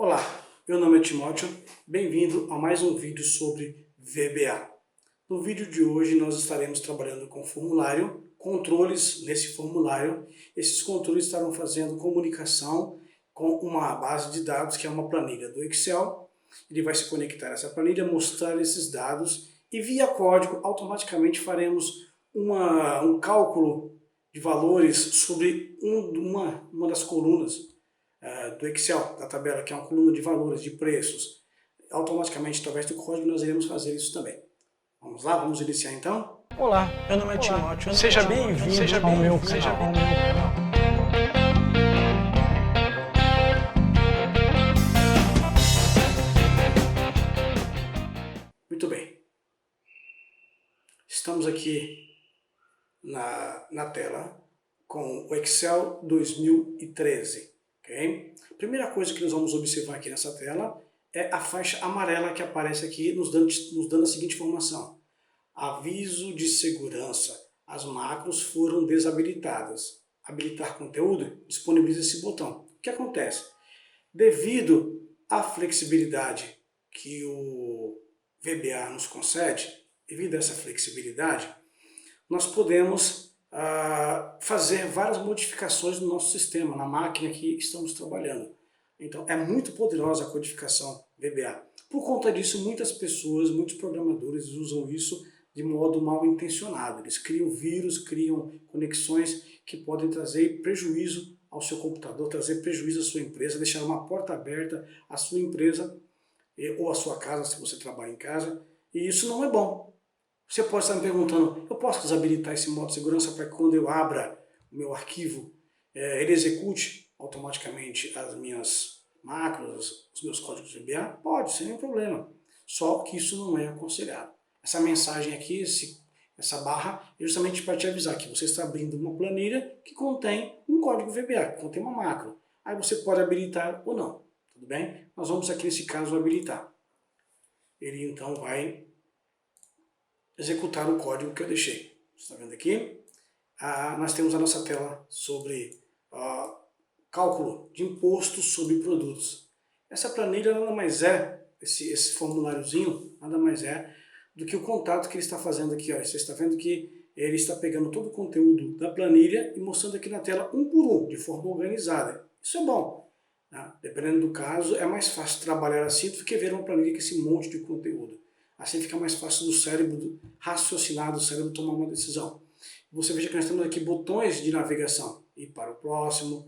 Olá, meu nome é Timóteo, bem-vindo a mais um vídeo sobre VBA. No vídeo de hoje nós estaremos trabalhando com formulário, controles nesse formulário. Esses controles estarão fazendo comunicação com uma base de dados que é uma planilha do Excel. Ele vai se conectar a essa planilha, mostrar esses dados e via código automaticamente faremos um cálculo de valores sobre uma das colunas do Excel, da tabela, que é uma coluna de valores, de preços. Automaticamente, através do código, nós iremos fazer isso também. Vamos lá? Vamos iniciar então? Olá, meu nome é Timóteo. Seja bem-vindo ao meu canal. Muito bem. Estamos aqui na tela com o Excel 2013. Okay? Primeira coisa que nós vamos observar aqui nessa tela é a faixa amarela que aparece aqui nos dando a seguinte informação. Aviso de segurança. As macros foram desabilitadas. Habilitar conteúdo? Disponibiliza esse botão. O que acontece? Devido à flexibilidade que o VBA nos concede, devido a essa flexibilidade, nós podemos fazer várias modificações no nosso sistema, na máquina que estamos trabalhando. Então, é muito poderosa a codificação VBA. Por conta disso, muitas pessoas, muitos programadores usam isso de modo mal intencionado. Eles criam vírus, criam conexões que podem trazer prejuízo ao seu computador, trazer prejuízo à sua empresa, deixar uma porta aberta à sua empresa ou à sua casa, se você trabalha em casa. E isso não é bom. Você pode estar me perguntando, eu posso desabilitar esse modo de segurança para que quando eu abra o meu arquivo, ele execute automaticamente as minhas macros, os meus códigos VBA? Pode, sem nenhum problema. Só que isso não é aconselhado. Essa mensagem aqui, essa barra, é justamente para te avisar que você está abrindo uma planilha que contém um código VBA, que contém uma macro. Aí você pode habilitar ou não, tudo bem? Nós vamos aqui nesse caso habilitar. Ele então vai executar o código que eu deixei. Você está vendo aqui? Nós temos a nossa tela sobre cálculo de imposto sobre produtos. Essa planilha nada mais é, esse formuláriozinho, nada mais é do que o contato que ele está fazendo aqui. Ó. Você está vendo que ele está pegando todo o conteúdo da planilha e mostrando aqui na tela um por um, de forma organizada. Isso é bom. Né? Dependendo do caso, é mais fácil trabalhar assim do que ver uma planilha com esse monte de conteúdo. Assim fica mais fácil do cérebro raciocinar, do cérebro tomar uma decisão. Você veja que nós temos aqui botões de navegação. Ir para o próximo,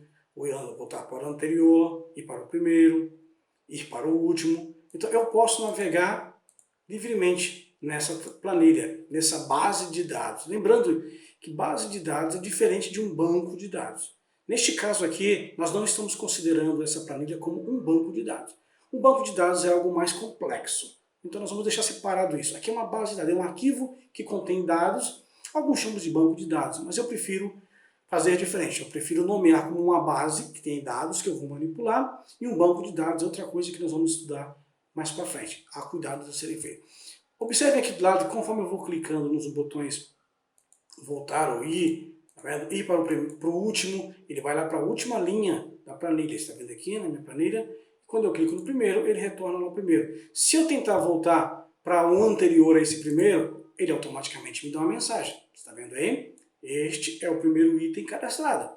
voltar para o anterior, ir para o primeiro, ir para o último. Então eu posso navegar livremente nessa planilha, nessa base de dados. Lembrando que base de dados é diferente de um banco de dados. Neste caso aqui, nós não estamos considerando essa planilha como um banco de dados. Um banco de dados é algo mais complexo. Então nós vamos deixar separado isso. Aqui é uma base de dados, é um arquivo que contém dados, alguns chamam de banco de dados, mas eu prefiro fazer diferente. Eu prefiro nomear como uma base que tem dados que eu vou manipular e um banco de dados é outra coisa que nós vamos estudar mais para frente. Há cuidados a serem feitos. Observe aqui do lado, conforme eu vou clicando nos botões voltar ou ir, tá vendo? Ir para o último, ele vai lá para a última linha da planilha. Você está vendo aqui na minha planilha? Quando eu clico no primeiro, ele retorna no primeiro. Se eu tentar voltar para o anterior a esse primeiro, ele automaticamente me dá uma mensagem. Está vendo aí? Este é o primeiro item cadastrado.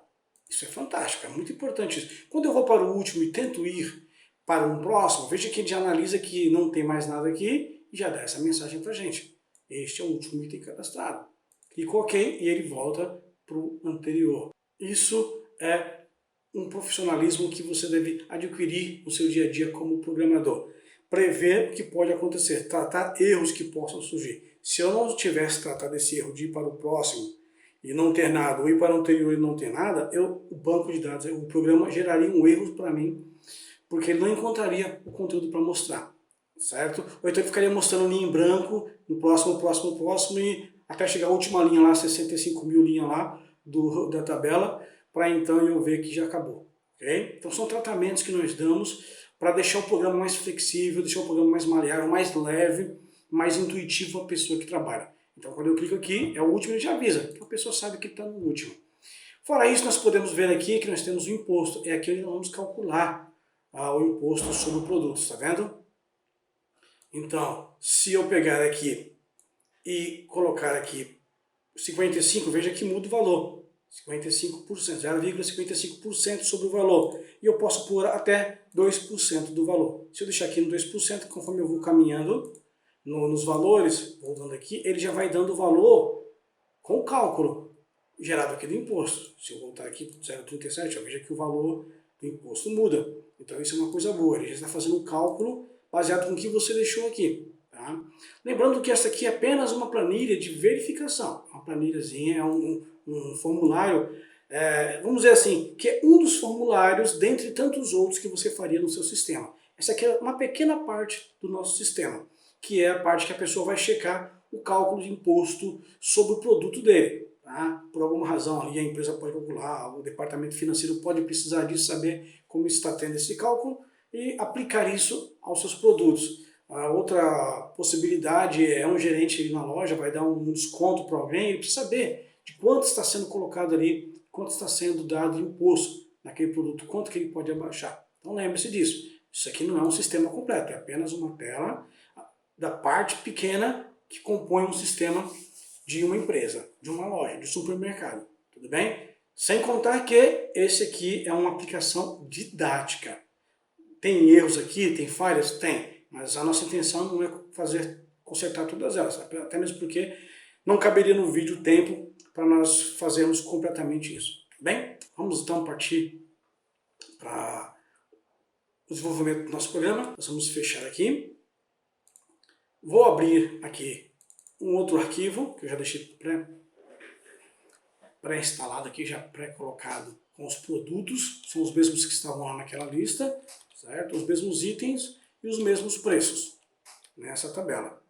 Isso é fantástico, é muito importante isso. Quando eu vou para o último e tento ir para um próximo, veja que ele já analisa que não tem mais nada aqui e já dá essa mensagem para a gente. Este é o último item cadastrado. Clico OK e ele volta para o anterior. Isso é um profissionalismo que você deve adquirir no seu dia a dia como programador. Prever o que pode acontecer, tratar erros que possam surgir. Se eu não tivesse tratado esse erro de ir para o próximo e não ter nada, ou ir para o anterior e não ter nada, o banco de dados, o programa geraria um erro para mim, porque ele não encontraria o conteúdo para mostrar, certo? Ou então ele ficaria mostrando linha em branco, no próximo, e até chegar a última linha lá, 65 mil linhas lá da tabela, para então eu ver que já acabou. Okay? Então são tratamentos que nós damos para deixar o programa mais flexível, deixar o programa mais maleável, mais leve, mais intuitivo para a pessoa que trabalha. Então quando eu clico aqui, é o último, ele já avisa, então a pessoa sabe que está no último. Fora isso, nós podemos ver aqui que nós temos o imposto, é aqui onde nós vamos calcular o imposto sobre produtos, tá vendo? Então, se eu pegar aqui e colocar aqui 55, veja que muda o valor. 55%, 0,55% sobre o valor. E eu posso pôr até 2% do valor. Se eu deixar aqui no 2%, conforme eu vou caminhando nos valores, voltando aqui, ele já vai dando o valor com o cálculo gerado aqui do imposto. Se eu voltar aqui para 0,37, veja que o valor do imposto muda. Então isso é uma coisa boa, ele já está fazendo um cálculo baseado no que você deixou aqui. Tá? Lembrando que essa aqui é apenas uma planilha de verificação. Uma planilhazinha, é um formulário, vamos dizer assim, que é um dos formulários dentre tantos outros que você faria no seu sistema. Essa aqui é uma pequena parte do nosso sistema, que é a parte que a pessoa vai checar o cálculo de imposto sobre o produto dele. Tá? Por alguma razão ali a empresa pode calcular, o departamento financeiro pode precisar disso, saber como está tendo esse cálculo e aplicar isso aos seus produtos. A outra possibilidade é um gerente na loja vai dar um desconto para alguém, ele precisa saber de quanto está sendo colocado ali, quanto está sendo dado de imposto naquele produto, quanto que ele pode abaixar. Então lembre-se disso. Isso aqui não é um sistema completo, é apenas uma tela da parte pequena que compõe um sistema de uma empresa, de uma loja, de supermercado. Tudo bem? Sem contar que esse aqui é uma aplicação didática. Tem erros aqui, tem falhas? Tem. Mas a nossa intenção não é consertar todas elas, até mesmo porque não caberia no vídeo tempo para nós fazermos completamente isso. Bem, vamos então partir para o desenvolvimento do nosso programa. Nós vamos fechar aqui. Vou abrir aqui um outro arquivo, que eu já deixei pré-instalado aqui, já pré-colocado com os produtos, são os mesmos que estavam lá naquela lista, certo? Os mesmos itens e os mesmos preços nessa tabela.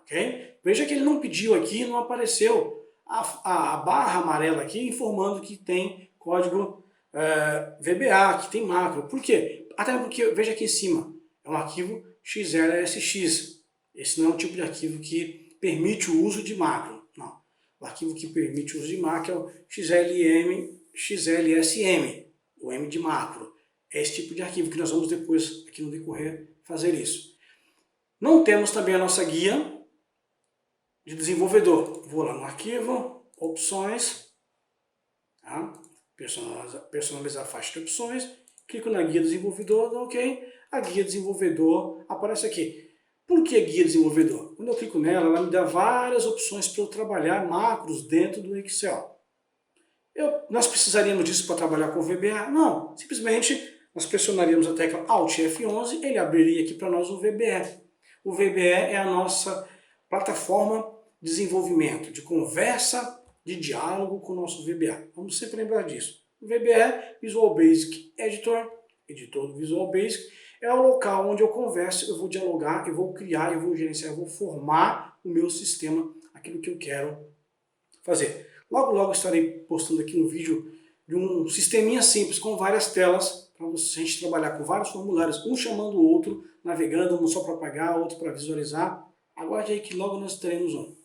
Okay? Veja que ele não pediu aqui, não apareceu a barra amarela aqui informando que tem código VBA, que tem macro. Por quê? Até porque, veja aqui em cima, é um arquivo XLSX. Esse não é um tipo de arquivo que permite o uso de macro. Não. O arquivo que permite o uso de macro é o XLSM, o M de macro. É esse tipo de arquivo que nós vamos depois, aqui no decorrer, fazer isso. Não temos também a nossa guia de desenvolvedor. Vou lá no arquivo, opções, tá? Personalizar a faixa de opções, clico na guia desenvolvedor, ok. A guia desenvolvedor aparece aqui. Por que guia desenvolvedor? Quando eu clico nela, ela me dá várias opções para eu trabalhar macros dentro do Excel. Nós precisaríamos disso para trabalhar com o VBA? Não, simplesmente nós pressionaríamos a tecla Alt F11, ele abriria aqui para nós o VBE. O VBE é a nossa plataforma de desenvolvimento, de conversa, de diálogo com o nosso VBA. Vamos sempre lembrar disso. O VBE, Visual Basic Editor, editor do Visual Basic, é o local onde eu converso, eu vou dialogar, eu vou criar, eu vou gerenciar, eu vou formar o meu sistema, aquilo que eu quero fazer. Logo, logo estarei postando aqui um vídeo de um sisteminha simples com várias telas para a gente trabalhar com vários formulários, um chamando o outro, navegando, um só para pagar, outro para visualizar. Aguarde aí que logo nós teremos um.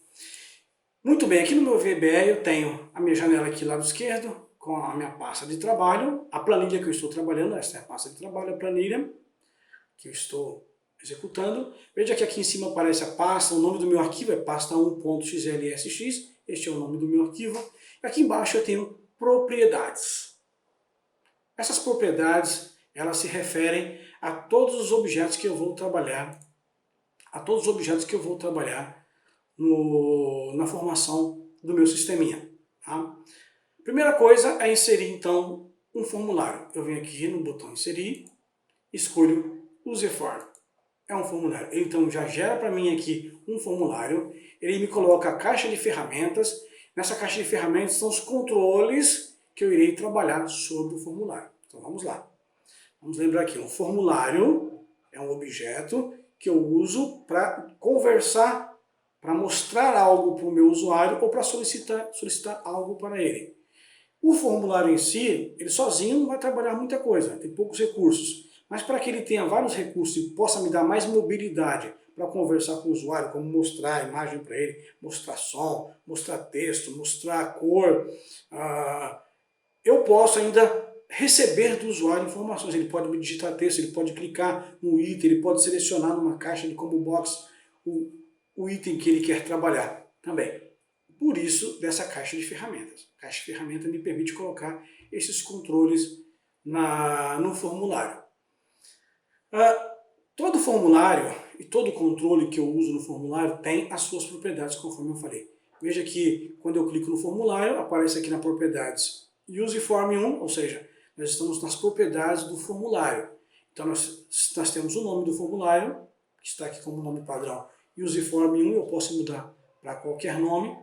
Muito bem, aqui no meu VBE eu tenho a minha janela aqui lado esquerdo, com a minha pasta de trabalho, a planilha que eu estou trabalhando, essa é a pasta de trabalho, a planilha que eu estou executando. Veja que aqui em cima aparece a pasta, o nome do meu arquivo é pasta1.xlsx, este é o nome do meu arquivo. Aqui embaixo eu tenho propriedades. Essas propriedades, elas se referem a todos os objetos que eu vou trabalhar, na formação do meu sisteminha. Tá? Primeira coisa é inserir, então, um formulário. Eu venho aqui no botão inserir, escolho Userform. É um formulário. Então já gera para mim aqui um formulário, ele me coloca a caixa de ferramentas. Nessa caixa de ferramentas são os controles que eu irei trabalhar sobre o formulário. Então vamos lá. Vamos lembrar aqui, um formulário é um objeto que eu uso para conversar, para mostrar algo para o meu usuário ou para solicitar algo para ele. O formulário em si, ele sozinho não vai trabalhar muita coisa, tem poucos recursos. Mas para que ele tenha vários recursos e possa me dar mais mobilidade para conversar com o usuário, como mostrar a imagem para ele, mostrar som, mostrar texto, mostrar cor, eu posso ainda receber do usuário informações. Ele pode digitar texto, ele pode clicar no item, ele pode selecionar numa caixa de combo box o item que ele quer trabalhar também. Por isso, dessa caixa de ferramentas. A caixa de ferramentas me permite colocar esses controles no formulário. Todo formulário e todo controle que eu uso no formulário tem as suas propriedades, conforme eu falei. Veja que quando eu clico no formulário, aparece aqui na propriedades Use Form 1, ou seja, nós estamos nas propriedades do formulário. Então nós temos o nome do formulário, que está aqui como nome padrão, Use Form 1, eu posso mudar para qualquer nome.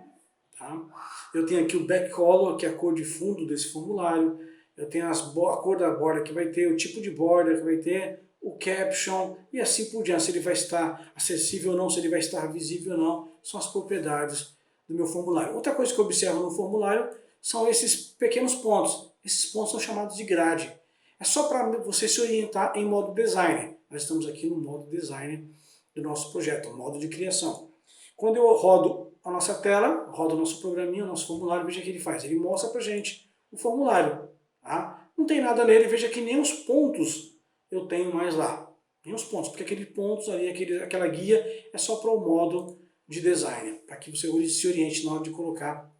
Tá? Eu tenho aqui o back color, que é a cor de fundo desse formulário. Eu tenho a cor da borda que vai ter, o tipo de borda que vai ter, o caption e assim por diante. Se ele vai estar acessível ou não, se ele vai estar visível ou não, são as propriedades do meu formulário. Outra coisa que eu observo no formulário são esses pequenos pontos. Esses pontos são chamados de grade. É só para você se orientar em modo design. Nós estamos aqui no modo design do nosso projeto, modo de criação. Quando eu rodo a nossa tela, rodo o nosso programinha, o nosso formulário, veja o que ele faz. Ele mostra para a gente o formulário. Tá? Não tem nada nele, veja que nem os pontos eu tenho mais lá. Nem os pontos, porque aqueles pontos ali, aquela guia é só para o modo de design, para que você se oriente na hora de colocar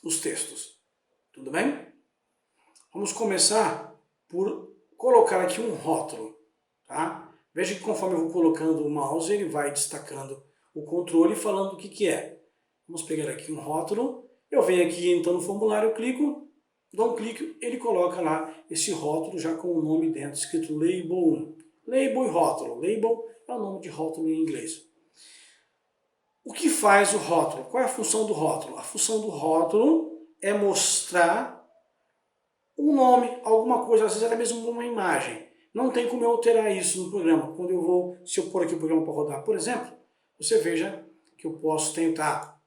os textos. Tudo bem? Vamos começar por colocar aqui um rótulo. Tá? Veja que conforme eu vou colocando o mouse, ele vai destacando o controle falando o que é. Vamos pegar aqui um rótulo. Eu venho aqui então no formulário, eu clico, dou um clique, ele coloca lá esse rótulo já com o nome dentro, escrito Label 1. Label e rótulo. Label é o nome de rótulo em inglês. O que faz o rótulo? Qual é a função do rótulo? A função do rótulo é mostrar um nome, alguma coisa, às vezes até mesmo uma imagem. Não tem como eu alterar isso no programa. Quando eu vou, se eu pôr aqui o programa para rodar, por exemplo, você veja que eu posso tentar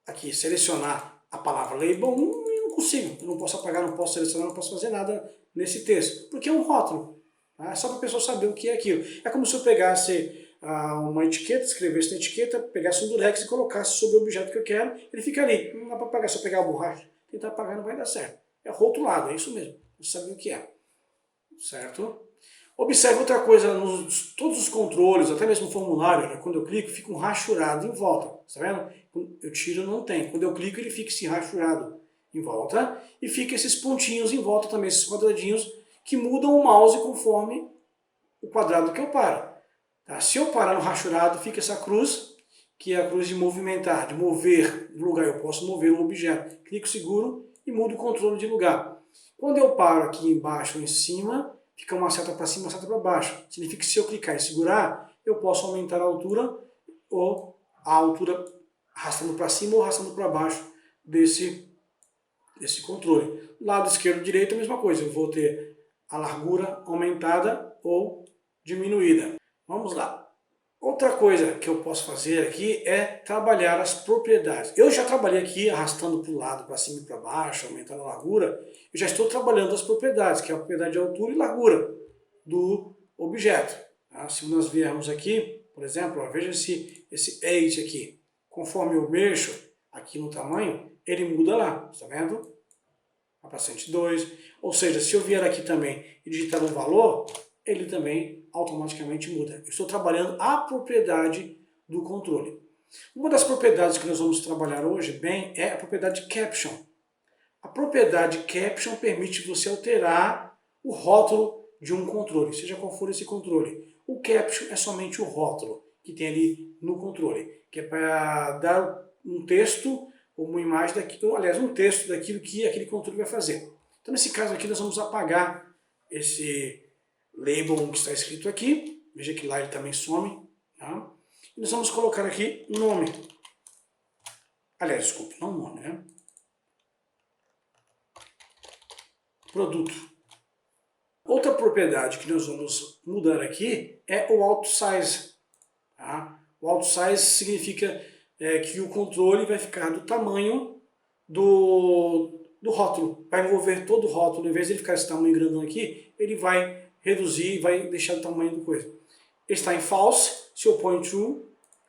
aqui selecionar a palavra Label 1 e não consigo. Eu não posso apagar, não posso selecionar, não posso fazer nada nesse texto, porque é um rótulo. Tá? É só para a pessoa saber o que é aquilo. É como se eu pegasse uma etiqueta, escrevesse na etiqueta, pegasse um durex e colocasse sobre o objeto que eu quero, ele fica ali. Não dá para apagar, se eu pegar a borracha, tentar apagar não vai dar certo. É rotulado, é isso mesmo. Você sabe o que é. Certo? Observe outra coisa, todos os controles, até mesmo o formulário, né, quando eu clico, fica um rachurado em volta. Está vendo? Quando eu tiro, não tem. Quando eu clico, ele fica esse rachurado em volta e fica esses pontinhos em volta também, esses quadradinhos que mudam o mouse conforme o quadrado que eu paro. Tá? Se eu parar no rachurado, fica essa cruz, que é a cruz de movimentar, de mover do lugar. Eu posso mover um objeto. Clico seguro e mudo o controle de lugar. Quando eu paro aqui embaixo ou em cima, fica uma seta para cima, uma seta para baixo. Significa que se eu clicar e segurar, eu posso aumentar a altura ou a altura arrastando para cima ou arrastando para baixo desse controle. Lado esquerdo e direito, a mesma coisa. Eu vou ter a largura aumentada ou diminuída. Vamos lá. Outra coisa que eu posso fazer aqui é trabalhar as propriedades. Eu já trabalhei aqui arrastando para o lado, para cima e para baixo, aumentando a largura. Eu já estou trabalhando as propriedades, que é a propriedade de altura e largura do objeto. Tá? Se nós viermos aqui, por exemplo, ó, veja esse edge aqui. Conforme eu mexo aqui no tamanho, ele muda lá. Está vendo? Vai para 102. Ou seja, se eu vier aqui também e digitar um valor, ele também automaticamente muda. Eu estou trabalhando a propriedade do controle. Uma das propriedades que nós vamos trabalhar hoje bem é a propriedade Caption. A propriedade Caption permite você alterar o rótulo de um controle, seja qual for esse controle. O Caption é somente o rótulo que tem ali no controle, que é para dar um texto ou uma imagem daquilo, aliás, um texto daquilo que aquele controle vai fazer. Então, nesse caso aqui, nós vamos apagar esse label que está escrito aqui, veja que lá ele também some, tá? E nós vamos colocar aqui nome. Aliás, desculpe, não nome, né? Produto. Outra propriedade que nós vamos mudar aqui é o auto size. Tá? O auto size significa que o controle vai ficar do tamanho do rótulo. Vai envolver todo o rótulo, em vez de ele ficar esse tamanho grandão aqui, ele vai reduzir e vai deixar o tamanho do coisa. Ele está em false, se eu ponho true,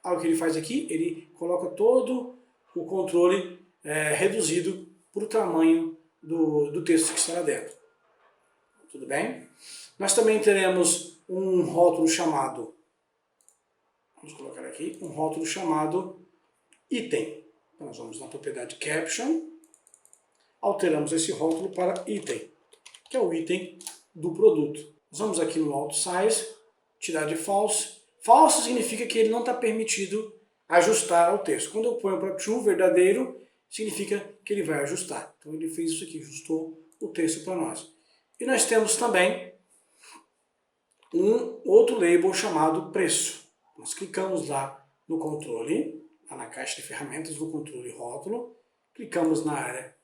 o que ele faz aqui, ele coloca todo o controle reduzido para o tamanho do texto que está lá dentro. tudo bem? Nós também teremos um rótulo chamado, vamos colocar aqui, um rótulo chamado item. Então, nós vamos na propriedade caption, alteramos esse rótulo para item, que é o item do produto. Nós vamos aqui no Auto Size, tirar de false. False significa que ele não está permitido ajustar ao texto. Quando eu ponho para true, verdadeiro, significa que ele vai ajustar. Então ele fez isso aqui, ajustou o texto para nós. E nós temos também um outro label chamado preço. Nós clicamos lá no controle, lá na caixa de ferramentas, no controle rótulo, clicamos na área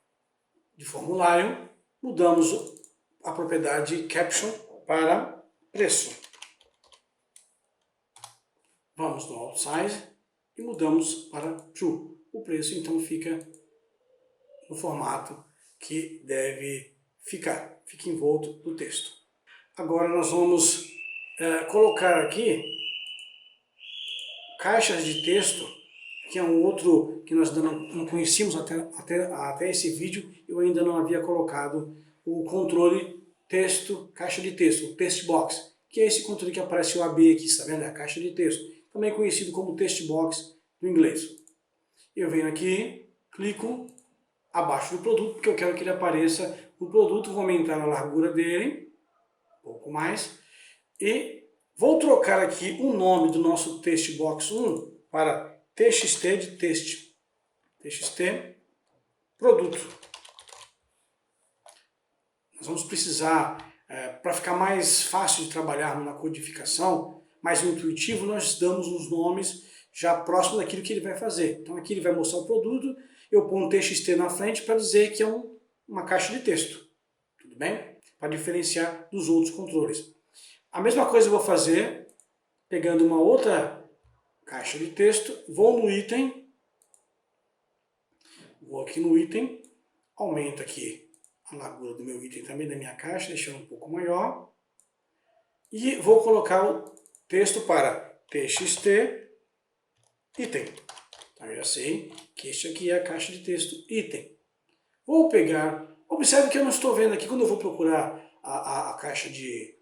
de formulário, mudamos a propriedade caption para preço. Vamos no Auto Size e mudamos para True. O preço então fica no formato que deve ficar, fica envolto no texto. Agora nós vamos colocar aqui caixas de texto, que é um outro que nós ainda não conhecíamos até esse vídeo. Eu ainda não havia colocado o controle texto, caixa de texto, o text box, que é esse controle que aparece o AB aqui, está vendo? É a caixa de texto, também conhecido como text box no inglês. Eu venho aqui, clico abaixo do produto, porque eu quero que ele apareça no produto, vou aumentar a largura dele, um pouco mais, e vou trocar aqui o nome do nosso text box 1 para txt de texto, txt produto. Nós vamos precisar, para ficar mais fácil de trabalhar na codificação, mais intuitivo, nós damos os nomes já próximo daquilo que ele vai fazer. Então aqui ele vai mostrar o produto, eu ponho um txt na frente para dizer que é uma caixa de texto, tudo bem? Para diferenciar dos outros controles. A mesma coisa eu vou fazer, pegando uma outra caixa de texto, vou no item, vou aqui no item, aumento aqui a largura do meu item também, da minha caixa, deixando um pouco maior, e vou colocar o texto para txt item. Então eu já sei que este aqui é a caixa de texto item. Vou pegar, observe que eu não estou vendo aqui, quando eu vou procurar a caixa de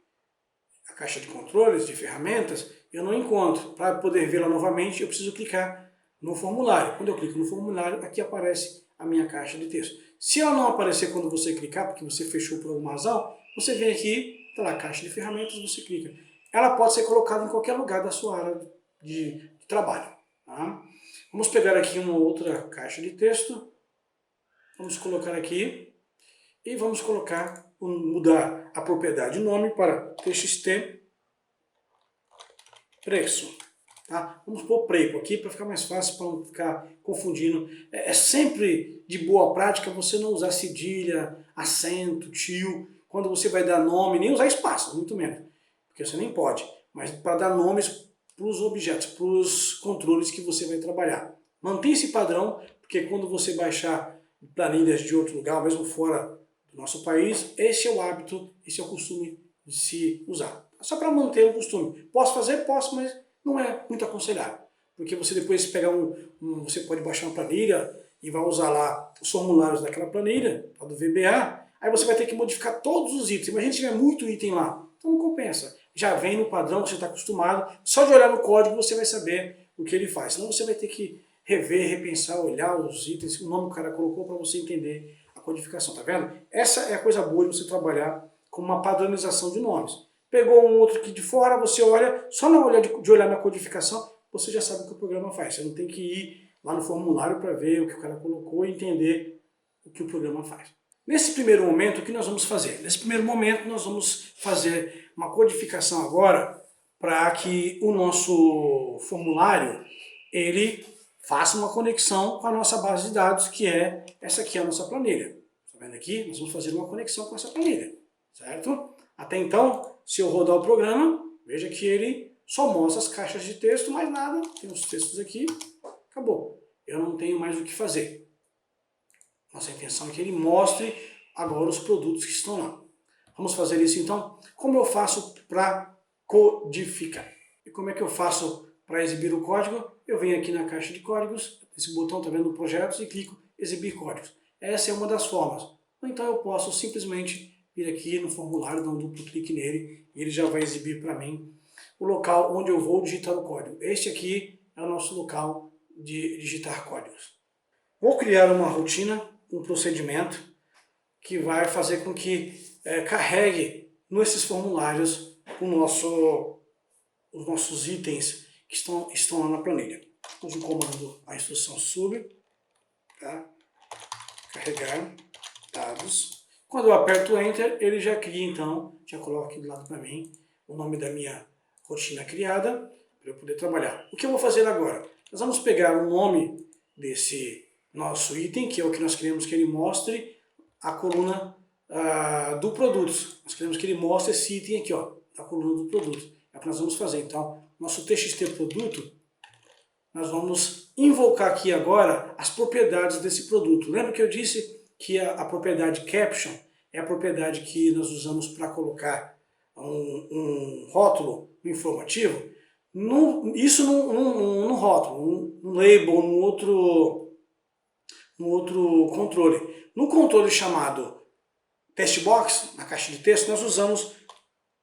controles, de ferramentas, eu não encontro. Para poder vê-la novamente, eu preciso clicar no formulário. Quando eu clico no formulário, aqui aparece a minha caixa de texto. Se ela não aparecer quando você clicar, porque você fechou por alguma razão, você vem aqui, está lá a caixa de ferramentas, você clica. Ela pode ser colocada em qualquer lugar da sua área de trabalho. Tá? Vamos pegar aqui uma outra caixa de texto, vamos colocar aqui e vamos mudar a propriedade nome para txt preço. Tá? Vamos pôr preço aqui para ficar mais fácil, para não ficar confundindo. É sempre de boa prática você não usar cedilha, acento, tio, quando você vai dar nome, nem usar espaço, muito menos, porque você nem pode, mas para dar nomes para os objetos, para os controles que você vai trabalhar. Mantenha esse padrão, porque quando você baixar planilhas de outro lugar, mesmo fora do nosso país, esse é o hábito, esse é o costume de se usar. Só para manter o costume. Posso fazer? Posso, mas não é muito aconselhável. Porque você depois pegar você pode baixar uma planilha e vai usar lá os formulários daquela planilha, a do VBA, aí você vai ter que modificar todos os itens. Imagina se tiver muito item lá, então não compensa. Já vem no padrão que você está acostumado, só de olhar no código você vai saber o que ele faz. Senão você vai ter que rever, repensar, olhar os itens, o nome que o cara colocou para você entender a codificação, tá vendo? Essa é a coisa boa de você trabalhar com uma padronização de nomes. Pegou um outro aqui de fora, você olha, só na olhar de olhar na codificação, você já sabe o que o programa faz. Você não tem que ir lá no formulário para ver o que o cara colocou e entender o que o programa faz. Nesse primeiro momento, o que nós vamos fazer? Nesse primeiro momento, nós vamos fazer uma codificação agora para que o nosso formulário ele faça uma conexão com a nossa base de dados, que é essa aqui, a nossa planilha. Está vendo aqui? Nós vamos fazer uma conexão com essa planilha, certo? Até então, se eu rodar o programa, veja que ele só mostra as caixas de texto, mais nada, tem os textos aqui, acabou. Eu não tenho mais o que fazer. Nossa intenção é que ele mostre agora os produtos que estão lá. Vamos fazer isso então? Como eu faço para codificar? E como é que eu faço para exibir o código? Eu venho aqui na caixa de códigos, esse botão está vendo projetos e clico exibir códigos. Essa é uma das formas. Ou então eu posso simplesmente vir aqui no formulário, dar um duplo clique nele e ele já vai exibir para mim o local onde eu vou digitar o código. Este aqui é o nosso local de digitar códigos. Vou criar uma rotina, um procedimento que vai fazer com que carregue nesses formulários os nossos itens que estão lá na planilha. Uso o comando, a instrução sub, tá? Carregar dados. Quando eu aperto Enter, ele já cria então, já coloca aqui do lado para mim o nome da minha rotina criada, para eu poder trabalhar. O que eu vou fazer agora? Nós vamos pegar o nome desse nosso item, que é o que nós queremos que ele mostre a coluna do produto. Nós queremos que ele mostre esse item aqui, ó, a coluna do produto. É o que nós vamos fazer. Então, nosso TXT produto, nós vamos invocar aqui agora as propriedades desse produto. Lembra que eu disse que a propriedade caption é a propriedade que nós usamos para colocar um rótulo informativo? Isso num rótulo, num label, num outro controle. No controle chamado textbox, na caixa de texto, nós usamos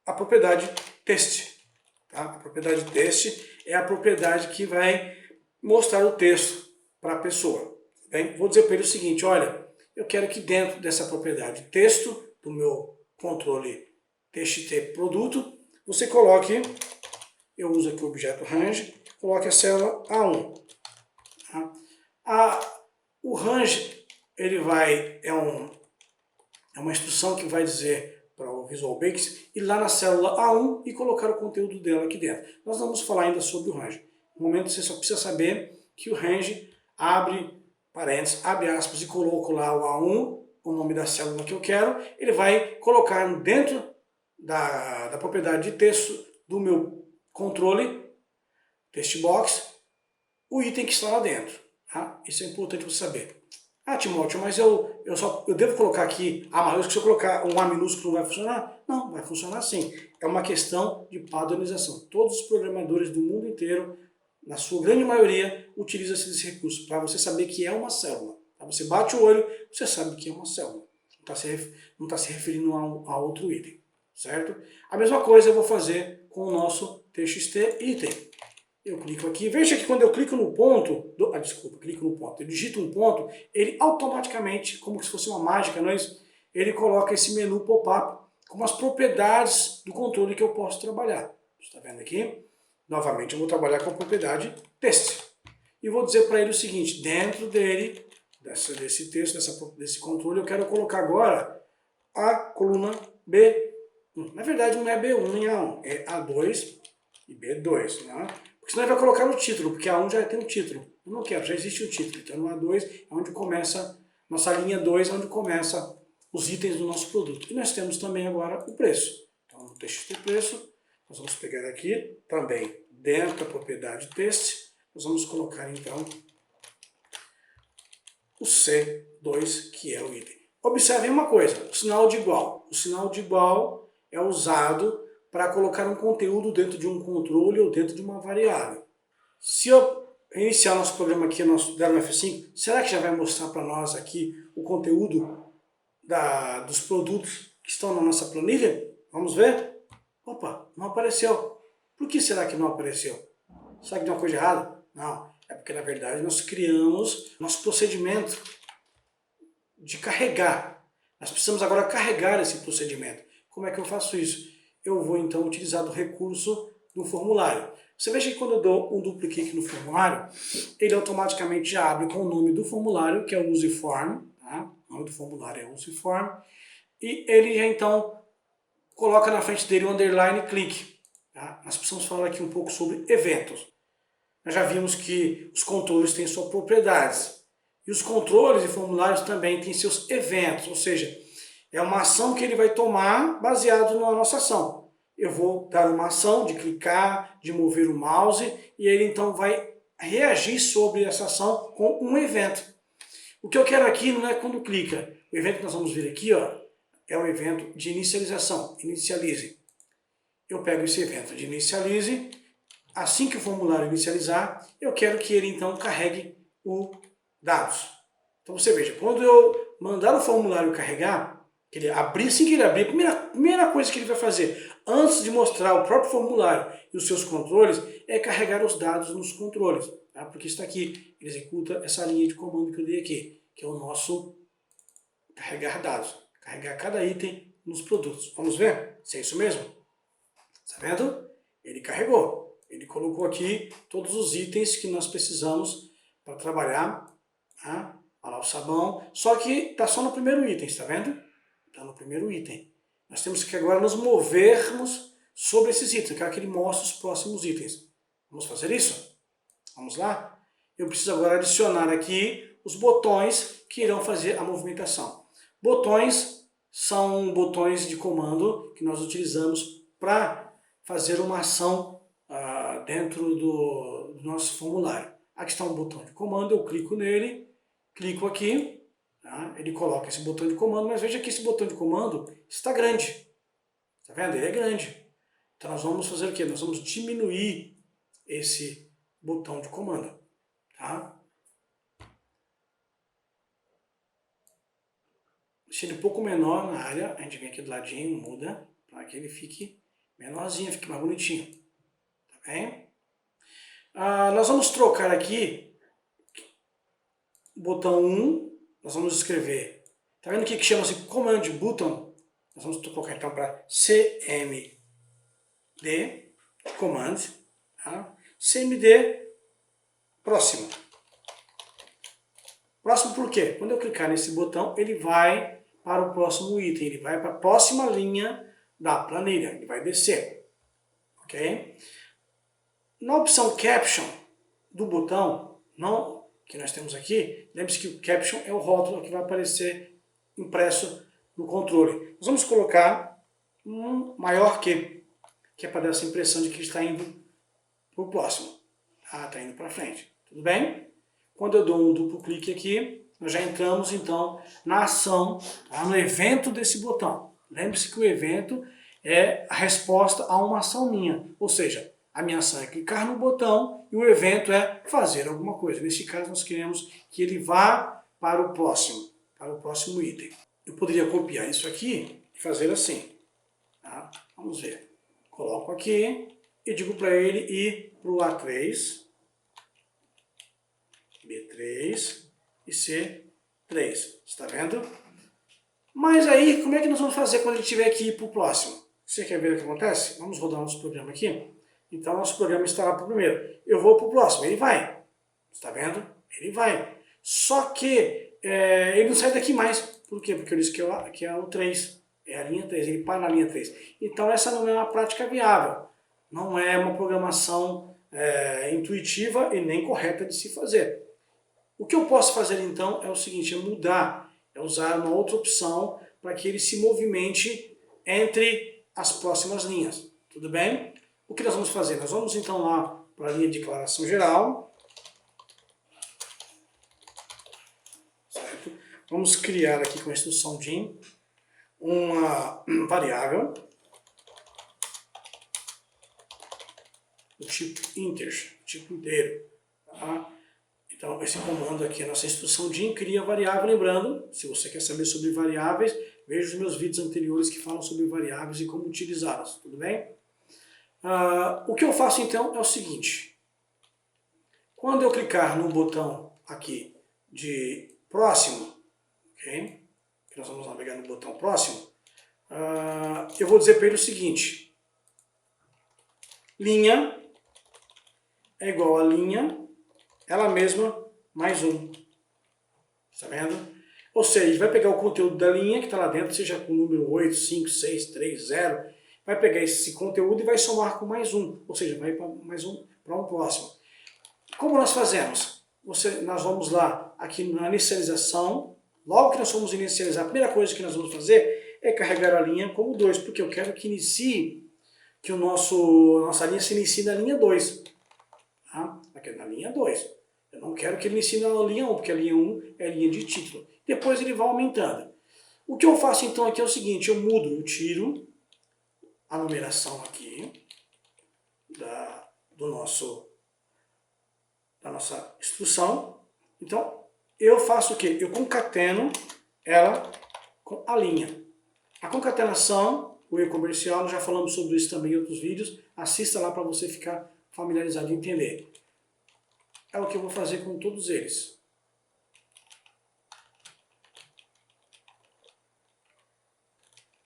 a propriedade text. Tá? A propriedade text é a propriedade que vai mostrar o texto para a pessoa. Bem, vou dizer para ele o seguinte, olha, eu quero que dentro dessa propriedade texto, do meu controle txt produto, você coloque, eu uso aqui o objeto range, coloque a célula A1. Tá? O range ele é uma instrução que vai dizer para o Visual Basic ir lá na célula A1 e colocar o conteúdo dela aqui dentro. Nós vamos falar ainda sobre o range. No momento você só precisa saber que o range abre parênteses, abre aspas e coloco lá o A1, o nome da célula que eu quero, ele vai colocar dentro da propriedade de texto do meu controle, textbox, o item que está lá dentro. Tá? Isso é importante você saber. Ah, Timóteo, mas eu devo colocar aqui A maiúsculo, se eu colocar um A minúsculo não vai funcionar? Não, vai funcionar sim. É uma questão de padronização. Todos os programadores do mundo inteiro, na sua grande maioria, utilizam esse recurso para você saber que é uma célula. Você bate o olho, você sabe que é uma célula. Não está se referindo a outro item, certo? A mesma coisa eu vou fazer com o nosso TXT item. Eu clico aqui, veja que quando eu clico no ponto, eu digito um ponto, ele automaticamente, como se fosse uma mágica, não é isso? Ele coloca esse menu pop-up com as propriedades do controle que eu posso trabalhar. Você está vendo aqui? Novamente eu vou trabalhar com a propriedade text. E vou dizer para ele o seguinte, dentro dele, desse texto, desse controle, eu quero colocar agora a coluna B1. Na verdade não é B1 nem A1, é A2 e B2, né? Porque senão ele vai colocar no título, porque A1 já tem um título. Eu não quero, já existe um título. Então no A2 é onde começa, nossa linha 2 é onde começa os itens do nosso produto. E nós temos também agora o preço. Então no TXT preço, nós vamos pegar aqui, também dentro da propriedade text, nós vamos colocar então o C2, que é o item. Observem uma coisa, o sinal de igual. O sinal de igual é usado para colocar um conteúdo dentro de um controle ou dentro de uma variável. Se eu iniciar nosso programa aqui, der no F5, será que já vai mostrar para nós aqui o conteúdo dos produtos que estão na nossa planilha? Vamos ver? Opa, não apareceu. Por que será que não apareceu? Será que tem uma coisa errada? Não, é porque na verdade nós criamos nosso procedimento de carregar. Nós precisamos agora carregar esse procedimento. Como é que eu faço isso? Eu vou então utilizar do recurso do formulário. Você veja que quando eu dou um duplo clique no formulário, ele automaticamente já abre com o nome do formulário, que é o useform, tá? O nome do formulário é useform, e ele já então coloca na frente dele o underline clique. Tá? Nós precisamos falar aqui um pouco sobre eventos. Nós já vimos que os controles têm suas propriedades, e os controles e formulários também têm seus eventos, ou seja, é uma ação que ele vai tomar baseado na nossa ação. Eu vou dar uma ação de clicar, de mover o mouse, e ele então vai reagir sobre essa ação com um evento. O que eu quero aqui não é quando clica. O evento que nós vamos ver aqui, ó, é o evento de inicialização, inicialize. Eu pego esse evento de inicialize, assim que o formulário inicializar, eu quero que ele então carregue os dados. Então você veja, quando eu mandar o formulário carregar, Assim que ele abrir, a primeira coisa que ele vai fazer, antes de mostrar o próprio formulário e os seus controles, é carregar os dados nos controles. Tá? Porque está aqui, ele executa essa linha de comando que eu dei aqui, que é o nosso carregar dados. Carregar cada item nos produtos. Vamos ver se é isso mesmo? Está vendo? Ele carregou. Ele colocou aqui todos os itens que nós precisamos para trabalhar. Tá? Olha lá o sabão. Só que está só no primeiro item, está vendo? Está no primeiro item. Nós temos que agora nos movermos sobre esses itens. Eu quero que ele mostre os próximos itens. Vamos fazer isso? Vamos lá? Eu preciso agora adicionar aqui os botões que irão fazer a movimentação. Botões são botões de comando que nós utilizamos para fazer uma ação dentro do nosso formulário. Aqui está um botão de comando, eu clico nele, clico aqui. Tá? Ele coloca esse botão de comando, mas veja que esse botão de comando está grande. Está vendo? Ele é grande. Então nós vamos fazer o quê? Nós vamos diminuir esse botão de comando. Tá? Deixa ele um pouco menor na área, a gente vem aqui do ladinho, muda, para que ele fique menorzinho, fique mais bonitinho. Tá bem? Nós vamos trocar aqui o botão 1. Nós vamos escrever, tá vendo aqui que chama-se Command Button? Nós vamos colocar então para CMD, Command, tá? CMD, próximo. Próximo por quê? Quando eu clicar nesse botão, ele vai para o próximo item, ele vai para a próxima linha da planilha, ele vai descer, ok? Na opção Caption do botão, que nós temos aqui, lembre-se que o Caption é o rótulo que vai aparecer impresso no controle. Nós vamos colocar um maior que é para dar essa impressão de que está indo para o próximo. Está indo para frente. Tudo bem? Quando eu dou um duplo clique aqui, nós já entramos então na ação, no evento desse botão. Lembre-se que o evento é a resposta a uma ação minha, ou seja, a minha ação é clicar no botão e o evento é fazer alguma coisa. Neste caso, nós queremos que ele vá para o próximo item. Eu poderia copiar isso aqui e fazer assim. Tá? Vamos ver. Coloco aqui e digo para ele ir para o A3, B3 e C3. Está vendo? Mas aí, como é que nós vamos fazer quando ele tiver que ir para o próximo? Você quer ver o que acontece? Vamos rodar nosso programa aqui. Então, nosso programa estará para o primeiro. Eu vou para o próximo, ele vai. Está vendo? Ele vai. Só que ele não sai daqui mais. Por quê? Porque eu disse que é o 3. É a linha 3, ele para na linha 3. Então, essa não é uma prática viável. Não é uma programação intuitiva e nem correta de se fazer. O que eu posso fazer, então, é o seguinte, é mudar. É usar uma outra opção para que ele se movimente entre as próximas linhas. Tudo bem? O que nós vamos fazer? Nós vamos então lá para a linha de declaração geral. Certo? Vamos criar aqui com a instrução DIN uma variável do tipo integer, tipo inteiro. Tá? Então esse comando aqui, a nossa instrução DIN cria variável. Lembrando, se você quer saber sobre variáveis, veja os meus vídeos anteriores que falam sobre variáveis e como utilizá-las. Tudo bem? O que eu faço então é o seguinte, quando eu clicar no botão aqui de próximo, ok? Que nós vamos navegar no botão próximo, eu vou dizer para ele o seguinte, linha é igual a linha, ela mesma, mais 1, está vendo? Ou seja, ele vai pegar o conteúdo da linha que está lá dentro, seja com o número 8, 5, 6, 3, 0, vai pegar esse conteúdo e vai somar com mais 1, ou seja, vai para mais um, para um próximo. Como nós fazemos? Nós vamos lá, aqui na inicialização, logo que nós formos inicializar, a primeira coisa que nós vamos fazer é carregar a linha como 2, porque eu quero que a nossa linha se inicie na linha 2. Tá? Aqui na linha 2. Eu não quero que ele inicie na linha 1, porque a linha 1 é a linha de título. Depois ele vai aumentando. O que eu faço então aqui é o seguinte, eu tiro a numeração aqui da nossa instrução. Então, eu faço o quê? Eu concateno ela com a linha. A concatenação, o erro comercial, nós já falamos sobre isso também em outros vídeos. Assista lá para você ficar familiarizado e entender. É o que eu vou fazer com todos eles.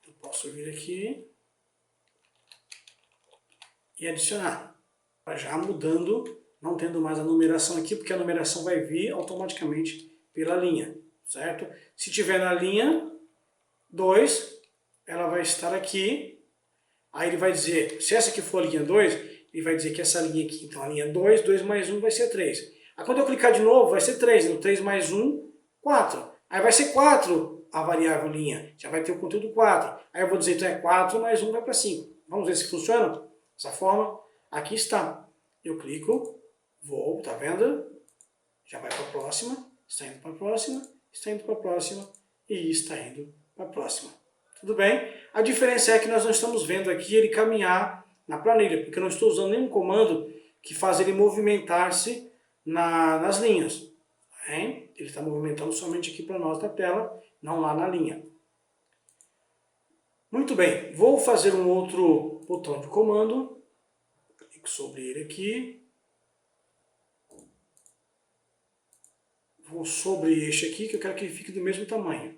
Eu posso vir aqui e adicionar. Já mudando, não tendo mais a numeração aqui, porque a numeração vai vir automaticamente pela linha, certo? Se tiver na linha 2, ela vai estar aqui. Aí ele vai dizer, se essa aqui for a linha 2, ele vai dizer que essa linha aqui, então a linha 2, 2 mais 1 vai ser 3. Aí quando eu clicar de novo, vai ser 3. Então 3 mais 1, 4. Aí vai ser 4 a variável linha. Já vai ter o conteúdo 4. Aí eu vou dizer, então é 4 mais 1 vai para 5. Vamos ver se funciona dessa forma. Aqui está. Eu clico, vou, tá vendo? Já vai para a próxima, está indo para a próxima, está indo para a próxima e está indo para a próxima. Tudo bem? A diferença é que nós não estamos vendo aqui ele caminhar na planilha, porque eu não estou usando nenhum comando que faz ele movimentar-se nas linhas. Hein? Ele está movimentando somente aqui para nós na tela, não lá na linha. Muito bem, vou fazer um outro botão de comando. Clico sobre ele aqui. Vou sobre este aqui, que eu quero que ele fique do mesmo tamanho.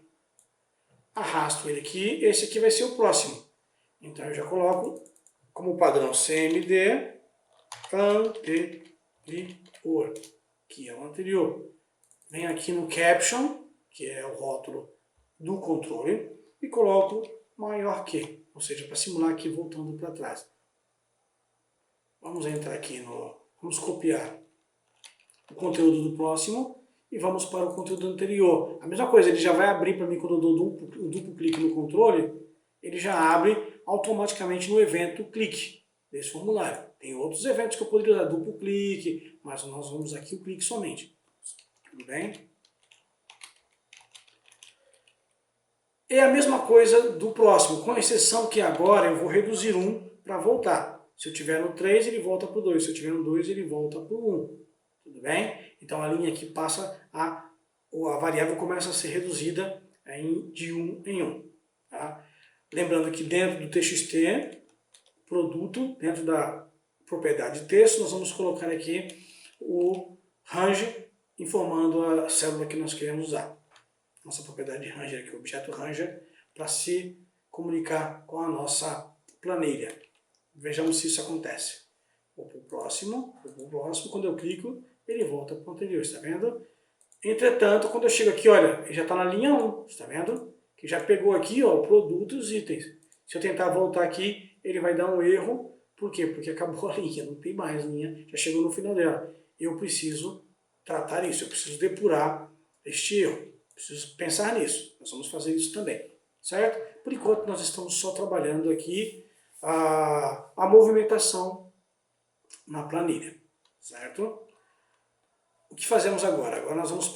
Arrasto ele aqui, esse aqui vai ser o próximo. Então eu já coloco como padrão CMD anterior, que é o anterior. Venho aqui no caption, que é o rótulo do controle, e coloco maior que, ou seja, para simular aqui voltando para trás. Vamos entrar aqui vamos copiar o conteúdo do próximo e vamos para o conteúdo anterior. A mesma coisa, ele já vai abrir para mim quando eu dou o duplo clique no controle, ele já abre automaticamente no evento clique desse formulário. Tem outros eventos que eu poderia dar duplo clique, mas nós vamos aqui o clique somente. Tudo bem? É a mesma coisa do próximo, com exceção que agora eu vou reduzir 1 para voltar. Se eu tiver no 3, ele volta para o 2. Se eu tiver no 2, ele volta para o 1. Tudo bem? Então a linha aqui passa a variável começa a ser reduzida de 1 em 1. Tá? Lembrando que dentro do TXT, produto, dentro da propriedade de texto, nós vamos colocar aqui o range, informando a célula que nós queremos usar. Nossa propriedade ranger aqui, o objeto ranger, para se comunicar com a nossa planilha. Vejamos se isso acontece. Vou para o próximo, quando eu clico, ele volta para o anterior, está vendo? Entretanto, quando eu chego aqui, olha, ele já está na linha 1, está vendo? Que já pegou aqui, ó, produtos e itens. Se eu tentar voltar aqui, ele vai dar um erro. Por quê? Porque acabou a linha, não tem mais linha, já chegou no final dela. Eu preciso tratar isso, eu preciso depurar este erro. Preciso pensar nisso, nós vamos fazer isso também, certo? Por enquanto nós estamos só trabalhando aqui a movimentação na planilha, certo? O que fazemos agora? Agora nós vamos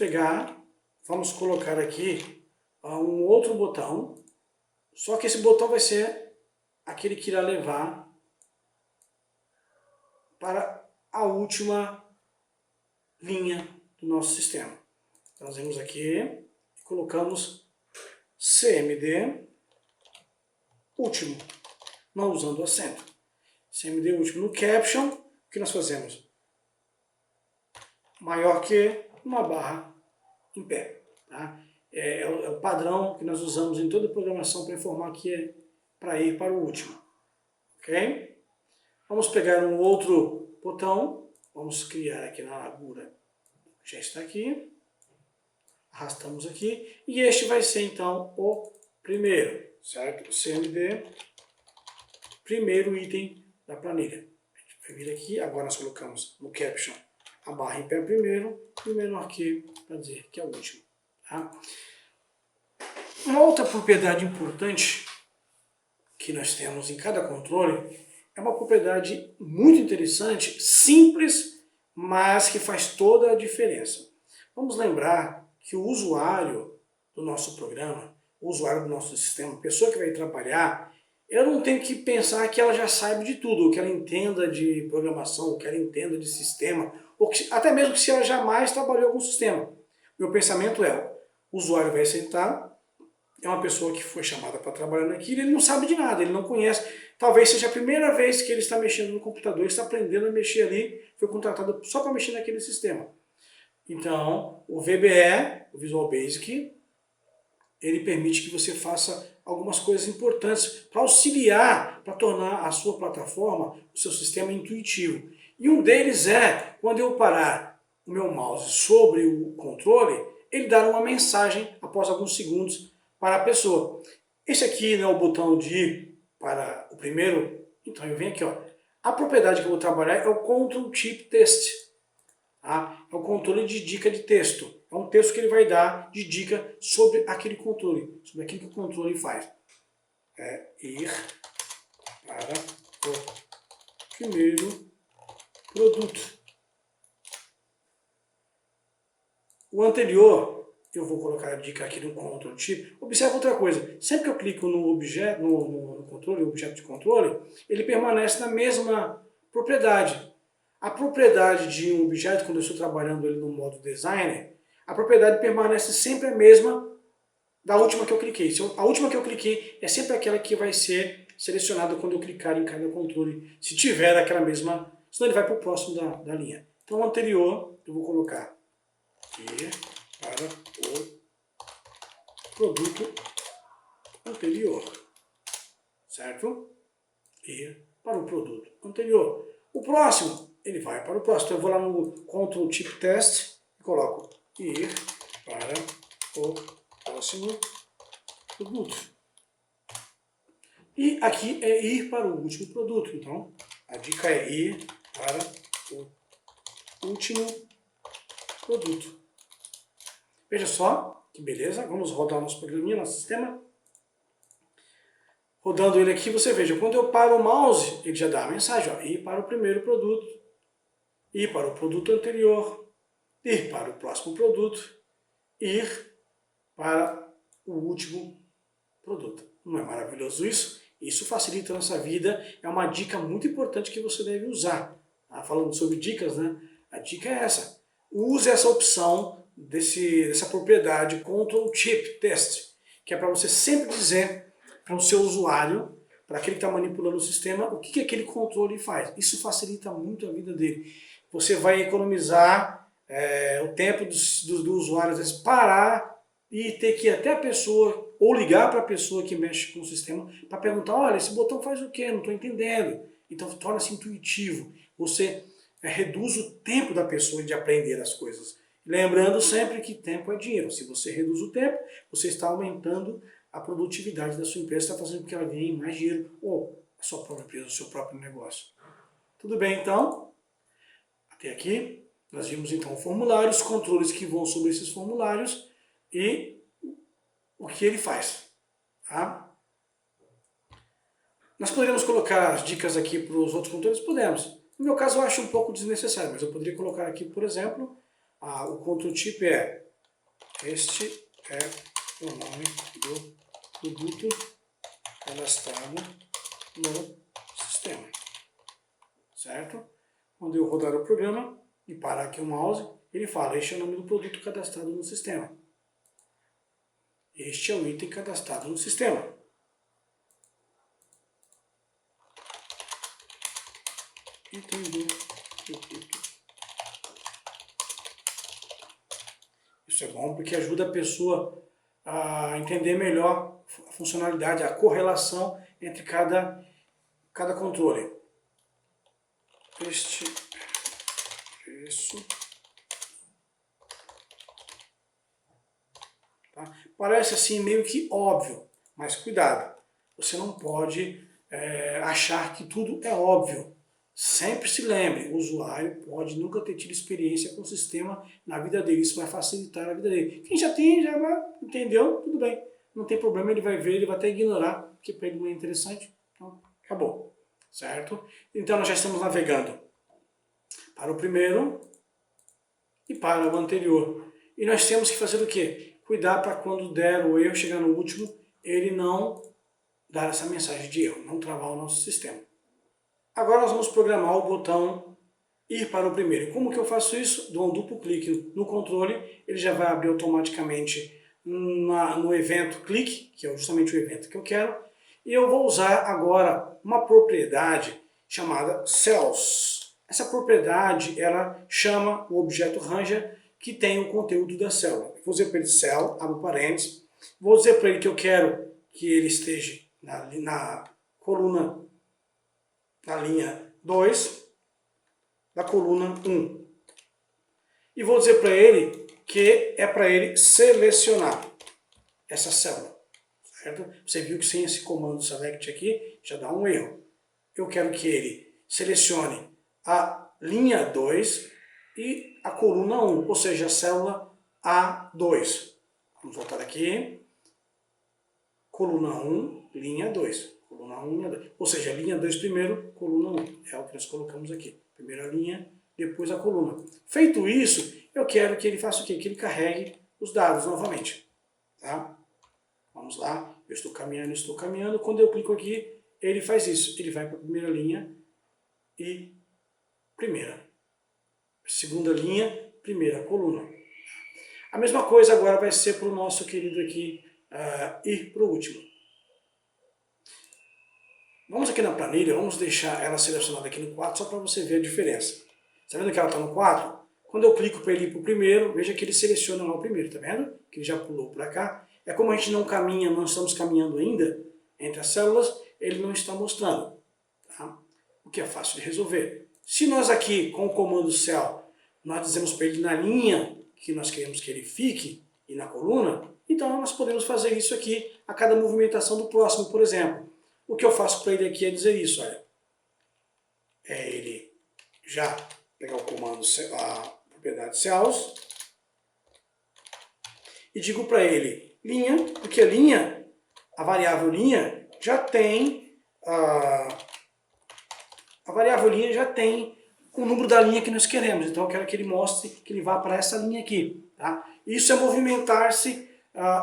vamos colocar aqui um outro botão, só que esse botão vai ser aquele que irá levar para a última linha do nosso sistema. Então, nós vamos aqui e colocamos CMD último, não usando acento. CMD último no caption, o que nós fazemos? Maior que uma barra em pé. Tá? É o padrão que nós usamos em toda a programação para informar que é para ir para o último. Ok? Vamos pegar um outro botão, vamos criar aqui na largura, já está aqui. Arrastamos aqui, e este vai ser então o primeiro, certo? O CMD, primeiro item da planilha. A gente vai vir aqui, agora nós colocamos no caption a barra em pé primeiro, e o menor que, para dizer que é o último. Tá? Uma outra propriedade importante que nós temos em cada controle é uma propriedade muito interessante, simples, mas que faz toda a diferença. Vamos lembrar que o usuário do nosso programa, o usuário do nosso sistema, a pessoa que vai trabalhar, eu não tenho que pensar que ela já saiba de tudo, ou que ela entenda de programação, ou que ela entenda de sistema, ou que, até mesmo que se ela jamais trabalhou com sistema. Meu pensamento é, o usuário vai sentar, é uma pessoa que foi chamada para trabalhar naquilo, ele não sabe de nada, ele não conhece. Talvez seja a primeira vez que ele está mexendo no computador, ele está aprendendo a mexer ali, foi contratado só para mexer naquele sistema. Então, o VBE, o Visual Basic, ele permite que você faça algumas coisas importantes para auxiliar, para tornar a sua plataforma, o seu sistema intuitivo. E um deles é, quando eu parar o meu mouse sobre o controle, ele dar uma mensagem após alguns segundos para a pessoa. Esse aqui, né, é o botão de ir para o primeiro. Então eu venho aqui, ó. A propriedade que eu vou trabalhar é o Control Chip Test. Tá? É o controle de dica de texto. É um texto que ele vai dar de dica sobre aquele controle, sobre aquilo que o controle faz. É ir para o primeiro produto. O anterior, eu vou colocar a dica aqui no Control Chip. Observe outra coisa, sempre que eu clico no objeto, no controle, objeto de controle, ele permanece na mesma propriedade. A propriedade de um objeto, quando eu estou trabalhando ele no modo designer, a propriedade permanece sempre a mesma da última que eu cliquei. A última que eu cliquei é sempre aquela que vai ser selecionada quando eu clicar em cada controle, se tiver aquela mesma, senão ele vai para o próximo da linha. Então o anterior, eu vou colocar ir para o produto anterior, certo? Ir para o produto anterior. O próximo, ele vai para o próximo. Então eu vou lá no Control Chip Test e coloco ir para o próximo produto. E aqui é ir para o último produto. Então a dica é ir para o último produto. Veja só que beleza. Vamos rodar o nosso programinha, nosso sistema. Rodando ele aqui, você veja, quando eu paro o mouse, ele já dá a mensagem, ó, ir para o primeiro produto, ir para o produto anterior, ir para o próximo produto, ir para o último produto. Não é maravilhoso isso? Isso facilita a nossa vida, é uma dica muito importante que você deve usar. Falando sobre dicas, né? A dica é essa. Use essa opção dessa propriedade Control Chip Test, que é para você sempre dizer para o seu usuário, para aquele que está manipulando o sistema, o que aquele controle faz. Isso facilita muito a vida dele. Você vai economizar o tempo do usuário, às vezes, parar e ter que ir até a pessoa, ou ligar para a pessoa que mexe com o sistema, para perguntar, olha, esse botão faz o quê? Não estou entendendo. Então torna-se intuitivo. Você reduz o tempo da pessoa de aprender as coisas. Lembrando sempre que tempo é dinheiro. Se você reduz o tempo, você está aumentando a produtividade da sua empresa, está fazendo com que ela ganhe mais dinheiro, ou a sua própria empresa, o seu próprio negócio. Tudo bem, então? Até aqui, nós vimos então formulários, os controles que vão sobre esses formulários e o que ele faz. Tá? Nós poderíamos colocar as dicas aqui para os outros controles? Podemos. No meu caso eu acho um pouco desnecessário, mas eu poderia colocar aqui, por exemplo, o control chip é este é o nome do produto cadastrado no sistema, certo? Quando eu rodar o programa e parar aqui o mouse, ele fala, este é o nome do produto cadastrado no sistema. Este é o item cadastrado no sistema. Item do produto. Isso é bom porque ajuda a pessoa a entender melhor a funcionalidade, a correlação entre cada controle. Este preço. Tá? Parece assim meio que óbvio, mas cuidado. Você não pode achar que tudo é óbvio. Sempre se lembre, o usuário pode nunca ter tido experiência com o sistema na vida dele, isso vai facilitar a vida dele. Quem já tem, já vai, entendeu, tudo bem. Não tem problema, ele vai ver, ele vai até ignorar, porque para ele não é interessante. Então, acabou, certo? Então nós já estamos navegando para o primeiro e para o anterior. E nós temos que fazer o quê? Cuidar para quando der o erro, chegar no último, ele não dar essa mensagem de erro, não travar o nosso sistema. Agora nós vamos programar o botão ir para o primeiro. Como que eu faço isso? Dou um duplo clique no controle, ele já vai abrir automaticamente no evento clique, que é justamente o evento que eu quero, e eu vou usar agora uma propriedade chamada cells. Essa propriedade, ela chama o objeto Ranger que tem o conteúdo da célula. Vou dizer para ele cell, abro parênteses, vou dizer para ele que eu quero que ele esteja na coluna, na linha 2, da coluna 1. E vou dizer para ele que é para ele selecionar essa célula, certo? Você viu que sem esse comando select aqui, já dá um erro. Eu quero que ele selecione a linha 2 e a coluna 1, ou seja, a célula A2. Vamos voltar aqui. Coluna 1, linha 2. Coluna 1, linha 2. Ou seja, linha 2 primeiro, coluna 1. É o que nós colocamos aqui. Primeira linha, depois a coluna. Feito isso, eu quero que ele faça o quê? Que ele carregue os dados novamente. Tá? Vamos lá. Eu estou caminhando, estou caminhando. Quando eu clico aqui, ele faz isso. Ele vai para a primeira linha e primeira. Segunda linha, primeira coluna. A mesma coisa agora vai ser para o nosso querido aqui ir para o último. Vamos aqui na planilha, vamos deixar ela selecionada aqui no 4 só para você ver a diferença. Está vendo que ela está no 4? Quando eu clico para ele ir para o primeiro, veja que ele seleciona lá o primeiro, está vendo? Que ele já pulou para cá. É como a gente não caminha, não estamos caminhando ainda entre as células, ele não está mostrando. Tá? O que é fácil de resolver. Se nós aqui, com o comando cell, nós dizemos para ele na linha que nós queremos que ele fique e na coluna, então nós podemos fazer isso aqui a cada movimentação do próximo, por exemplo. O que eu faço para ele aqui é dizer isso, olha. É ele já pegar o comando, a propriedade cells, e digo para ele linha, porque linha, a variável linha, já tem a variável linha já tem o número da linha que nós queremos. Então eu quero que ele mostre que ele vá para essa linha aqui. Tá? Isso é movimentar-se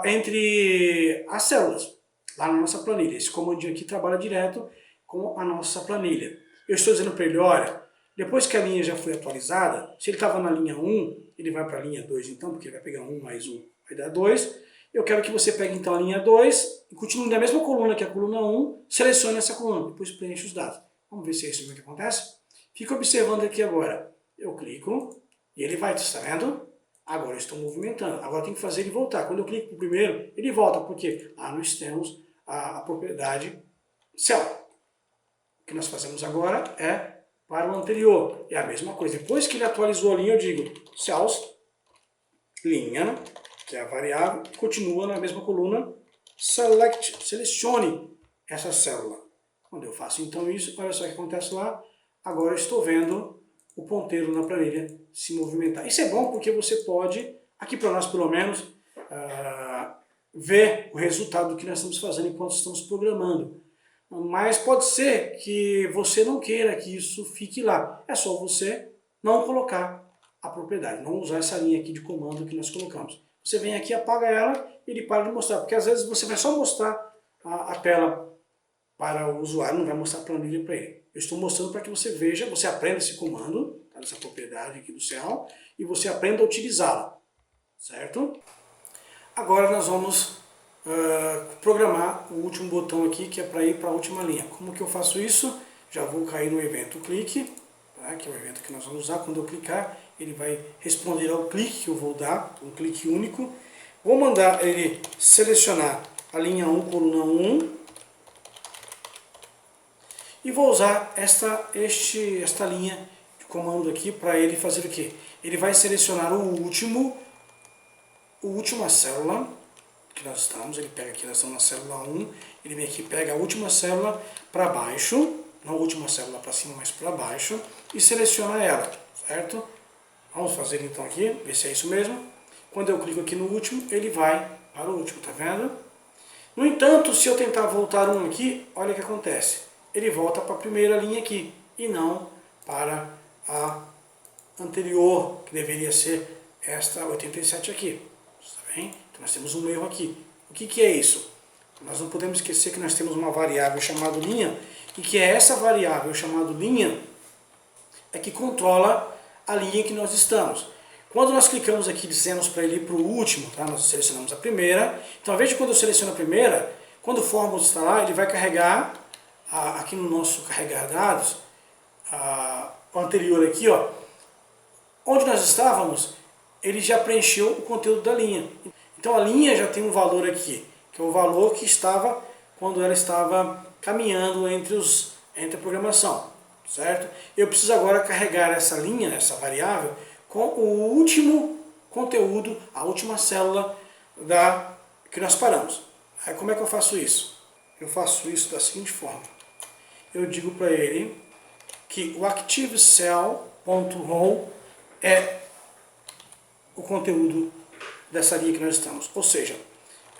entre as células, lá na nossa planilha. Esse comandinho aqui trabalha direto com a nossa planilha. Eu estou dizendo para ele, olha, depois que a linha já foi atualizada, se ele estava na linha 1, ele vai para a linha 2 então, porque ele vai pegar 1 mais 1, vai dar 2. Eu quero que você pegue então a linha 2 e continue na mesma coluna que a coluna 1, selecione essa coluna, depois preenche os dados. Vamos ver se é isso que acontece? Fica observando aqui agora. Eu clico e ele vai, está vendo? Agora eu estou movimentando. Agora eu tenho que fazer ele voltar. Quando eu clico no primeiro, ele volta, porque nós temos a propriedade cell. O que nós fazemos agora é para o anterior. É a mesma coisa. Depois que ele atualizou a linha, eu digo cells, linha, que é a variável, continua na mesma coluna, select, selecione essa célula. Quando eu faço então isso, olha só o que acontece lá. Agora eu estou vendo o ponteiro na planilha se movimentar. Isso é bom porque você pode, aqui para nós pelo menos, ver o resultado do que nós estamos fazendo enquanto estamos programando. Mas pode ser que você não queira que isso fique lá. É só você não colocar a propriedade, não usar essa linha aqui de comando que nós colocamos. Você vem aqui, apaga ela e ele para de mostrar, porque às vezes você vai só mostrar a tela para o usuário, não vai mostrar a planilha para ele. Eu estou mostrando para que você veja, você aprenda esse comando, tá, essa propriedade aqui do cell, e você aprenda a utilizá-la, certo? Agora nós vamos programar o último botão aqui, que é para ir para a última linha. Como que eu faço isso? Já vou cair no evento clique, tá, que é o evento que nós vamos usar. Quando eu clicar, ele vai responder ao clique que eu vou dar, um clique único. Vou mandar ele selecionar a linha 1, coluna 1, e vou usar esta linha de comando aqui para ele fazer o quê? Ele vai selecionar a última célula que nós estamos, ele pega aqui, nós estamos na célula 1, ele vem aqui, pega a última célula para baixo, não a última célula para cima, mas para baixo, e seleciona ela, certo? Vamos fazer então aqui, ver se é isso mesmo. Quando eu clico aqui no último, ele vai para o último, tá vendo? No entanto, se eu tentar voltar um aqui, olha o que acontece. Ele volta para a primeira linha aqui, e não para a anterior, que deveria ser esta 87 aqui. Tá bem? Então nós temos um erro aqui. O que é isso? Nós não podemos esquecer que nós temos uma variável chamada linha, e que é essa variável chamada linha é que controla a linha que nós estamos. Quando nós clicamos aqui, dizemos para ele ir para o último, tá? Nós selecionamos a primeira. Então, ao invés de quando eu seleciono a primeira, quando o Fórmula está lá, ele vai carregar, aqui no nosso carregar dados, o anterior aqui, ó, onde nós estávamos, ele já preencheu o conteúdo da linha. Então a linha já tem um valor aqui, que é o valor que estava quando ela estava caminhando entre a programação, certo? Eu preciso agora carregar essa linha, essa variável, com o último conteúdo, a última célula que nós paramos. Aí como é que eu faço isso? Eu faço isso da seguinte forma. Eu digo para ele que o ActiveCell.row é o conteúdo dessa linha que nós estamos. Ou seja,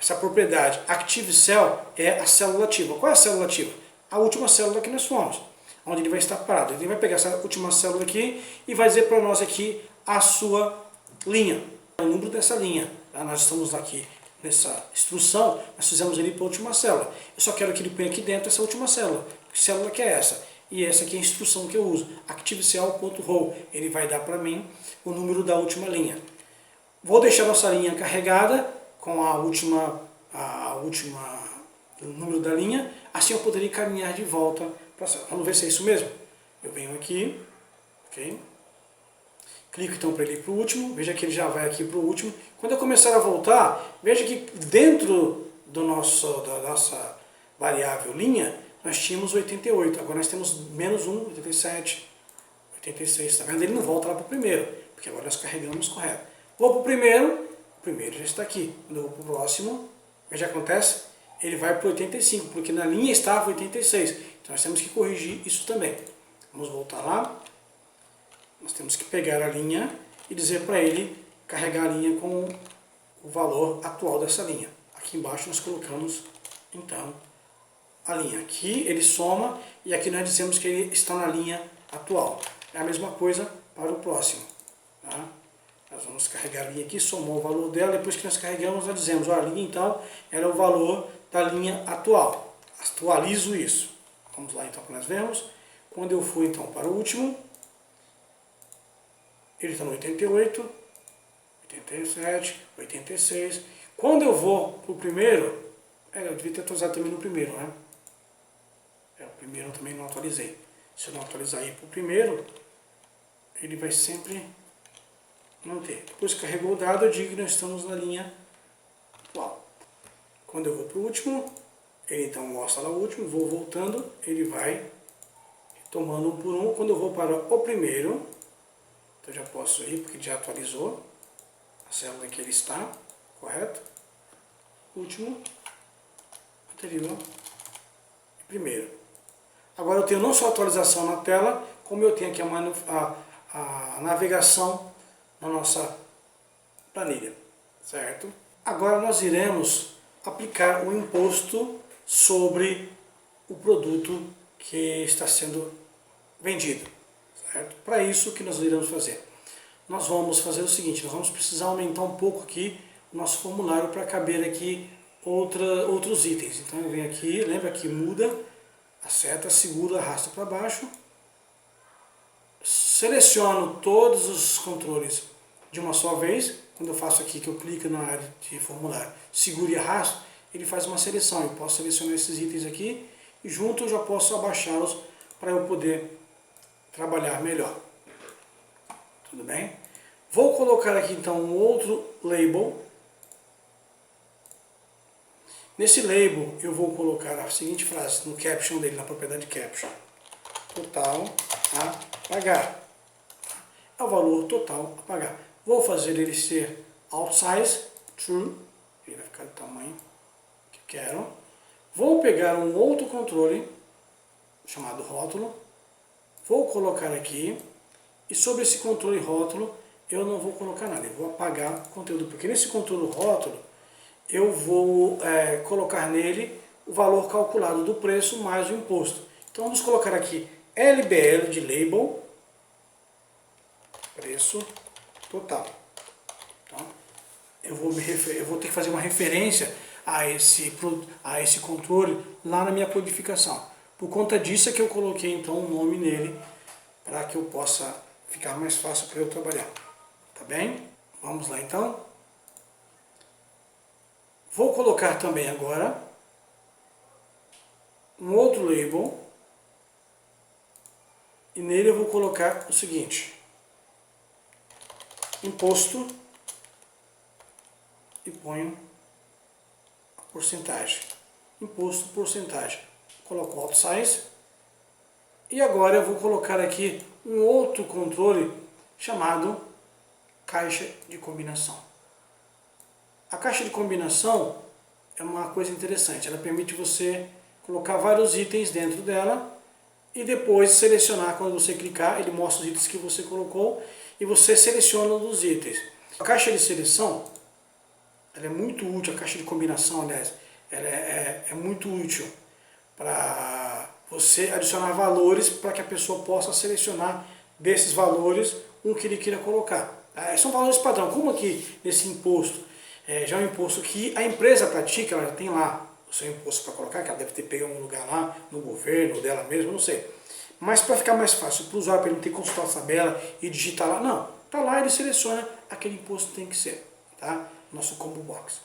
essa propriedade ActiveCell é a célula ativa. Qual é a célula ativa? A última célula que nós fomos, onde ele vai estar parado. Ele vai pegar essa última célula aqui e vai dizer para nós aqui a sua linha, o número dessa linha. Tá? Nós estamos aqui nessa instrução, nós fizemos ele para a última célula. Eu só quero que ele ponha aqui dentro essa última célula. Que célula que é essa? E essa aqui é a instrução que eu uso, ActiveCell.row. Ele vai dar para mim o número da última linha. Vou deixar nossa linha carregada com o número da linha, assim eu poderia caminhar de volta para a célula. Vamos ver se é isso mesmo? Eu venho aqui, ok? Clico então para ele ir para o último, veja que ele já vai aqui para o último. Quando eu começar a voltar, veja que dentro da nossa variável linha, nós tínhamos 88, agora nós temos menos 1, 87, 86, está vendo? Ele não volta lá para o primeiro, porque agora nós carregamos correto. Vou para o primeiro já está aqui. Quando eu vou para o próximo, veja o que acontece, ele vai para o 85, porque na linha estava 86, então nós temos que corrigir isso também. Vamos voltar lá, nós temos que pegar a linha e dizer para ele carregar a linha com o valor atual dessa linha. Aqui embaixo nós colocamos, então, a linha. Aqui ele soma e aqui nós dizemos que ele está na linha atual. É a mesma coisa para o próximo. Tá? Nós vamos carregar a linha aqui, somar o valor dela, depois que nós carregamos, nós dizemos, a linha então era o valor da linha atual. Atualizo isso. Vamos lá então para nós vermos. Quando eu for então para o último, ele está no 88, 87, 86. Quando eu vou para o primeiro, eu devia ter atualizado também no primeiro, né? O primeiro eu também não atualizei. Se eu não atualizar aí para o primeiro, ele vai sempre manter. Depois que carregou o dado, eu digo que nós estamos na linha atual. Quando eu vou para o último, ele então mostra lá o último, vou voltando, ele vai tomando um por um. Quando eu vou para o primeiro, então já posso ir, porque já atualizou a célula em que ele está, correto? Último, anterior e primeiro. Agora eu tenho não só a atualização na tela, como eu tenho aqui a navegação na nossa planilha, certo? Agora nós iremos aplicar o imposto sobre o produto que está sendo vendido, certo? Para isso, o que nós iremos fazer? Nós vamos fazer o seguinte, nós vamos precisar aumentar um pouco aqui o nosso formulário para caber aqui outros itens. Então eu venho aqui, lembra que muda a seta, seguro, arrasto para baixo, seleciono todos os controles de uma só vez. Quando eu faço aqui, que eu clico na área de formulário, seguro e arrasto, ele faz uma seleção. Eu posso selecionar esses itens aqui e junto eu já posso abaixá-los para eu poder trabalhar melhor. Tudo bem? Vou colocar aqui então um outro label. Nesse label eu vou colocar a seguinte frase no caption dele, na propriedade caption. Total a pagar. É o valor total a pagar. Vou fazer ele ser outsize, true, ele vai ficar do tamanho que eu quero. Vou pegar um outro controle, chamado rótulo, vou colocar aqui, e sobre esse controle rótulo, eu não vou colocar nada, eu vou apagar o conteúdo, porque nesse controle rótulo, eu vou colocar nele o valor calculado do preço mais o imposto. Então vamos colocar aqui LBL de label, preço total. Então, eu vou ter que fazer uma referência a esse controle lá na minha codificação. Por conta disso é que eu coloquei então um nome nele, para que eu possa ficar mais fácil para eu trabalhar. Tá bem? Vamos lá então. Vou colocar também agora um outro label. E nele eu vou colocar o seguinte. Imposto. E ponho a porcentagem. Imposto, porcentagem. Coloco o alt size. E agora eu vou colocar aqui um outro controle chamado caixa de combinação. A caixa de combinação é uma coisa interessante. Ela permite você colocar vários itens dentro dela e depois selecionar. Quando você clicar, ele mostra os itens que você colocou e você seleciona um dos itens. A caixa de seleção ela é muito útil, a caixa de combinação, aliás, ela é muito útil para você adicionar valores para que a pessoa possa selecionar desses valores um que ele queira colocar. São valores padrão, como aqui nesse imposto, já é um imposto que a empresa pratica, ela já tem lá o seu imposto para colocar, que ela deve ter pegado um lugar lá no governo dela mesma, não sei. Mas para ficar mais fácil para o usuário, para ele não ter que consultar a tabela e digitar lá, não, está lá, ele seleciona aquele imposto que tem que ser, tá? Nosso combo box.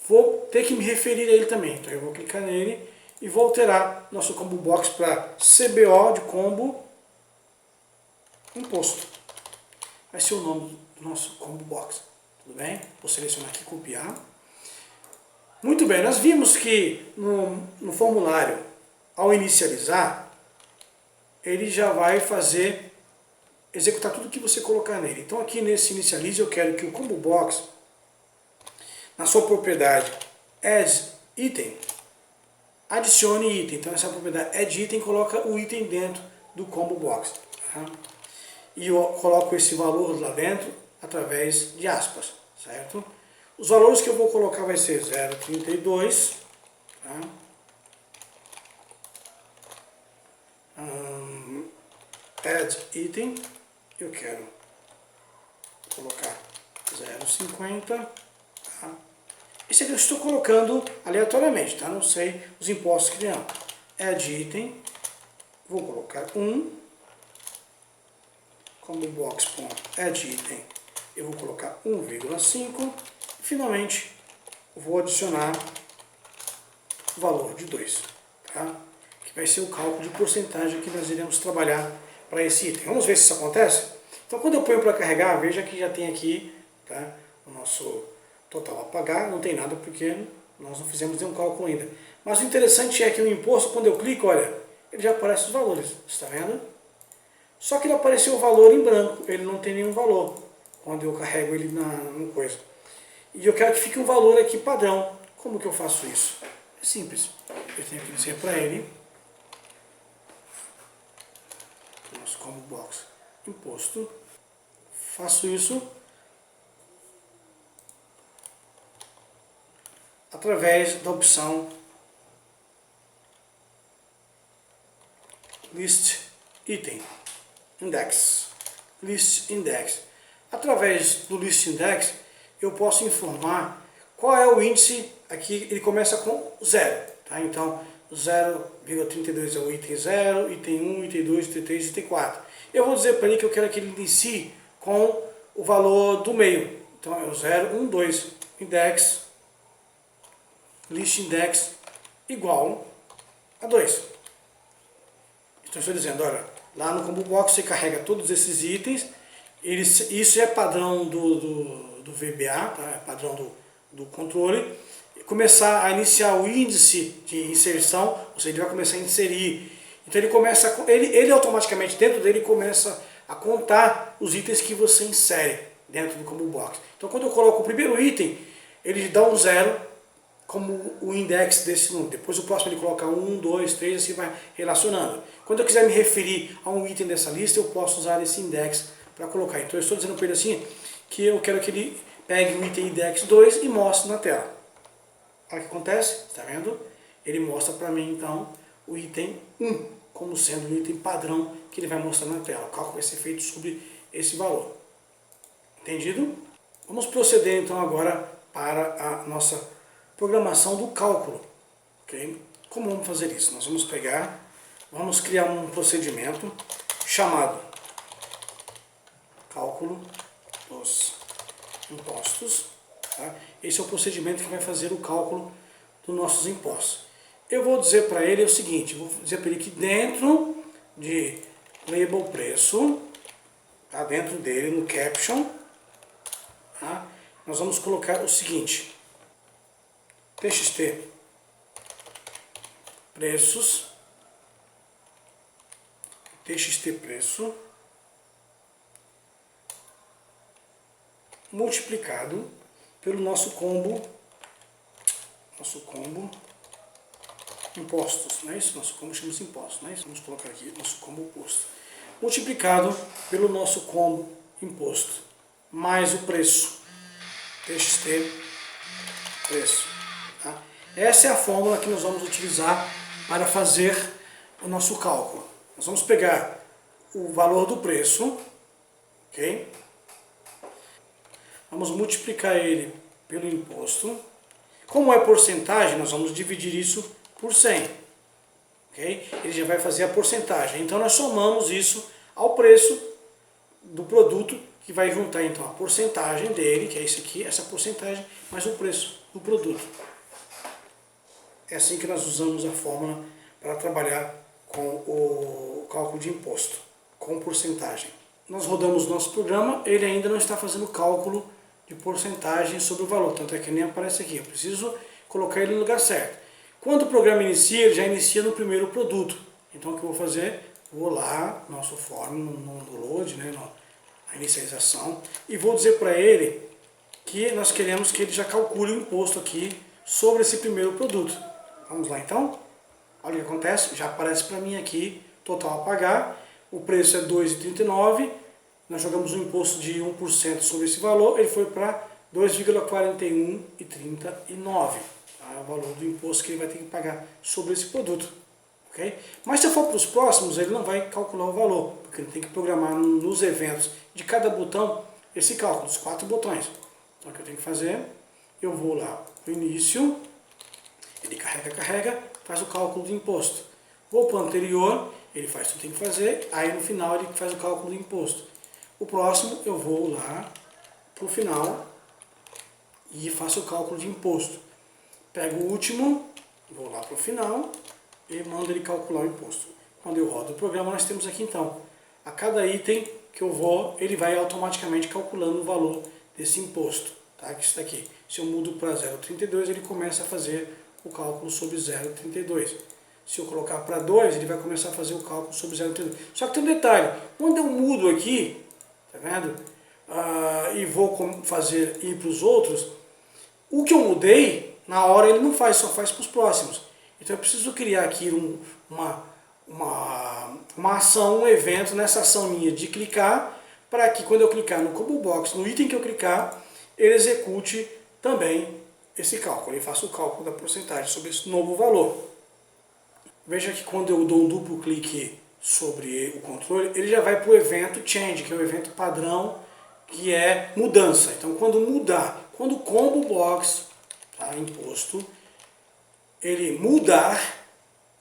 Vou ter que me referir a ele também, então eu vou clicar nele e vou alterar nosso combo box para CBO de combo imposto. Vai ser o nome do nosso combo box, tudo bem? Vou selecionar aqui e copiar. Muito bem, nós vimos que no formulário, ao inicializar, ele já vai executar tudo que você colocar nele. Então aqui nesse inicialize eu quero que o combo box, na sua propriedade add item, adicione item. Então essa propriedade add item coloca o item dentro do combo box. Tá? E eu coloco esse valor lá dentro através de aspas, certo? Os valores que eu vou colocar vai ser 0,32, tá? Add item, eu quero colocar 0,50, tá? Isso aqui eu estou colocando aleatoriamente, tá? Não sei os impostos que dão. Add item, vou colocar 1, combo box.add item, eu vou colocar 1,5, e finalmente vou adicionar o valor de 2, tá? Que vai ser o cálculo de porcentagem que nós iremos trabalhar para esse item. Vamos ver se isso acontece? Então quando eu ponho para carregar, veja que já tem aqui, tá, o nosso total a pagar, não tem nada porque nós não fizemos nenhum cálculo ainda. Mas o interessante é que no imposto, quando eu clico, olha, ele já aparece os valores, está vendo? Só que ele apareceu o valor em branco, ele não tem nenhum valor quando eu carrego ele no coisa. E eu quero que fique um valor aqui padrão. Como que eu faço isso? É simples. Eu tenho que dizer para ele, nosso combo box imposto, faço isso através da opção List Item Index. List Index. Através do List Index eu posso informar qual é o índice. Aqui ele começa com 0, tá? Então 0,32 é o item 0, item 1, item 2, item 3, item 4. Eu vou dizer para ele que eu quero que ele inicie com o valor do meio. Então é o 0, 1, 2, index, list index igual a 2. Então estou dizendo, olha, lá no combo box você carrega todos esses itens, isso é padrão do VBA, tá? É padrão do controle. Começar a iniciar o índice de inserção, ou seja, ele vai começar a inserir. Então ele automaticamente dentro dele começa a contar os itens que você insere dentro do combo box. Então quando eu coloco o primeiro item, ele dá um 0 como o index desse número. Depois o próximo ele coloca 1, 2, 3, assim vai relacionando. Quando eu quiser me referir a um item dessa lista, eu posso usar esse index para colocar. Então eu estou dizendo para ele assim, que eu quero que ele pegue o item index 2 e mostre na tela. Olha o que acontece, está vendo? Ele mostra para mim então o item 1 como sendo o item padrão que ele vai mostrar na tela. O cálculo vai ser feito sobre esse valor. Entendido? Vamos proceder então agora para a nossa programação do cálculo. Okay? Como vamos fazer isso? Nós vamos criar um procedimento chamado cálculo dos impostos. Tá? Esse é o procedimento que vai fazer o cálculo dos nossos impostos. Eu vou dizer para ele o seguinte, vou dizer para ele que dentro de label preço, tá? Dentro dele, no caption, tá? Nós vamos colocar o seguinte, txt preços, txt preço, multiplicado pelo nosso combo impostos, não é isso? Nosso combo chama-se impostos, não é isso? Vamos colocar aqui nosso combo imposto. Multiplicado pelo nosso combo imposto, mais o preço, txt preço. Tá? Essa é a fórmula que nós vamos utilizar para fazer o nosso cálculo. Nós vamos pegar o valor do preço, ok? Vamos multiplicar ele pelo imposto. Como é porcentagem, nós vamos dividir isso por 100. Okay? Ele já vai fazer a porcentagem. Então nós somamos isso ao preço do produto, que vai juntar então a porcentagem dele, que é isso aqui, essa porcentagem, mais o preço do produto. É assim que nós usamos a fórmula para trabalhar com o cálculo de imposto, com porcentagem. Nós rodamos nosso programa, ele ainda não está fazendo cálculo de porcentagem sobre o valor, tanto é que nem aparece aqui. Eu preciso colocar ele no lugar certo. Quando o programa inicia, ele já inicia no primeiro produto. Então o que eu vou fazer? Vou lá, nosso form, no load, né, na inicialização, e vou dizer para ele que nós queremos que ele já calcule o imposto aqui sobre esse primeiro produto. Vamos lá então? Olha o que acontece, já aparece para mim aqui, total a pagar, o preço é R$ 2,39, nós jogamos um imposto de 1% sobre esse valor, ele foi para 2,4139. É o valor do imposto que ele vai ter que pagar sobre esse produto. Okay? Mas se eu for para os próximos, ele não vai calcular o valor, porque ele tem que programar nos eventos de cada botão esse cálculo, dos 4 botões. Então o que eu tenho que fazer? Eu vou lá no início, ele carrega, faz o cálculo do imposto. Vou para o anterior, ele faz o que eu tenho que fazer, aí no final ele faz o cálculo do imposto. O próximo eu vou lá para o final e faço o cálculo de imposto. Pego o último, vou lá para o final e mando ele calcular o imposto. Quando eu rodo o programa, nós temos aqui então, a cada item que eu vou, ele vai automaticamente calculando o valor desse imposto. Tá? Que está aqui. Se eu mudo para 0,32, ele começa a fazer o cálculo sobre 0,32. Se eu colocar para 2, ele vai começar a fazer o cálculo sobre 0,32. Só que tem um detalhe, quando eu mudo aqui, tá vendo? E vou ir para os outros, o que eu mudei, na hora ele não faz, só faz para os próximos. Então eu preciso criar aqui uma ação, um evento nessa ação minha de clicar, para que quando eu clicar no Combo Box, no item que eu clicar, ele execute também esse cálculo. Ele faça o cálculo da porcentagem sobre esse novo valor. Veja que quando eu dou um duplo clique sobre o controle, ele já vai para o evento Change, que é o evento padrão, que é mudança. Então quando mudar, quando o Combo Box, tá, imposto, ele mudar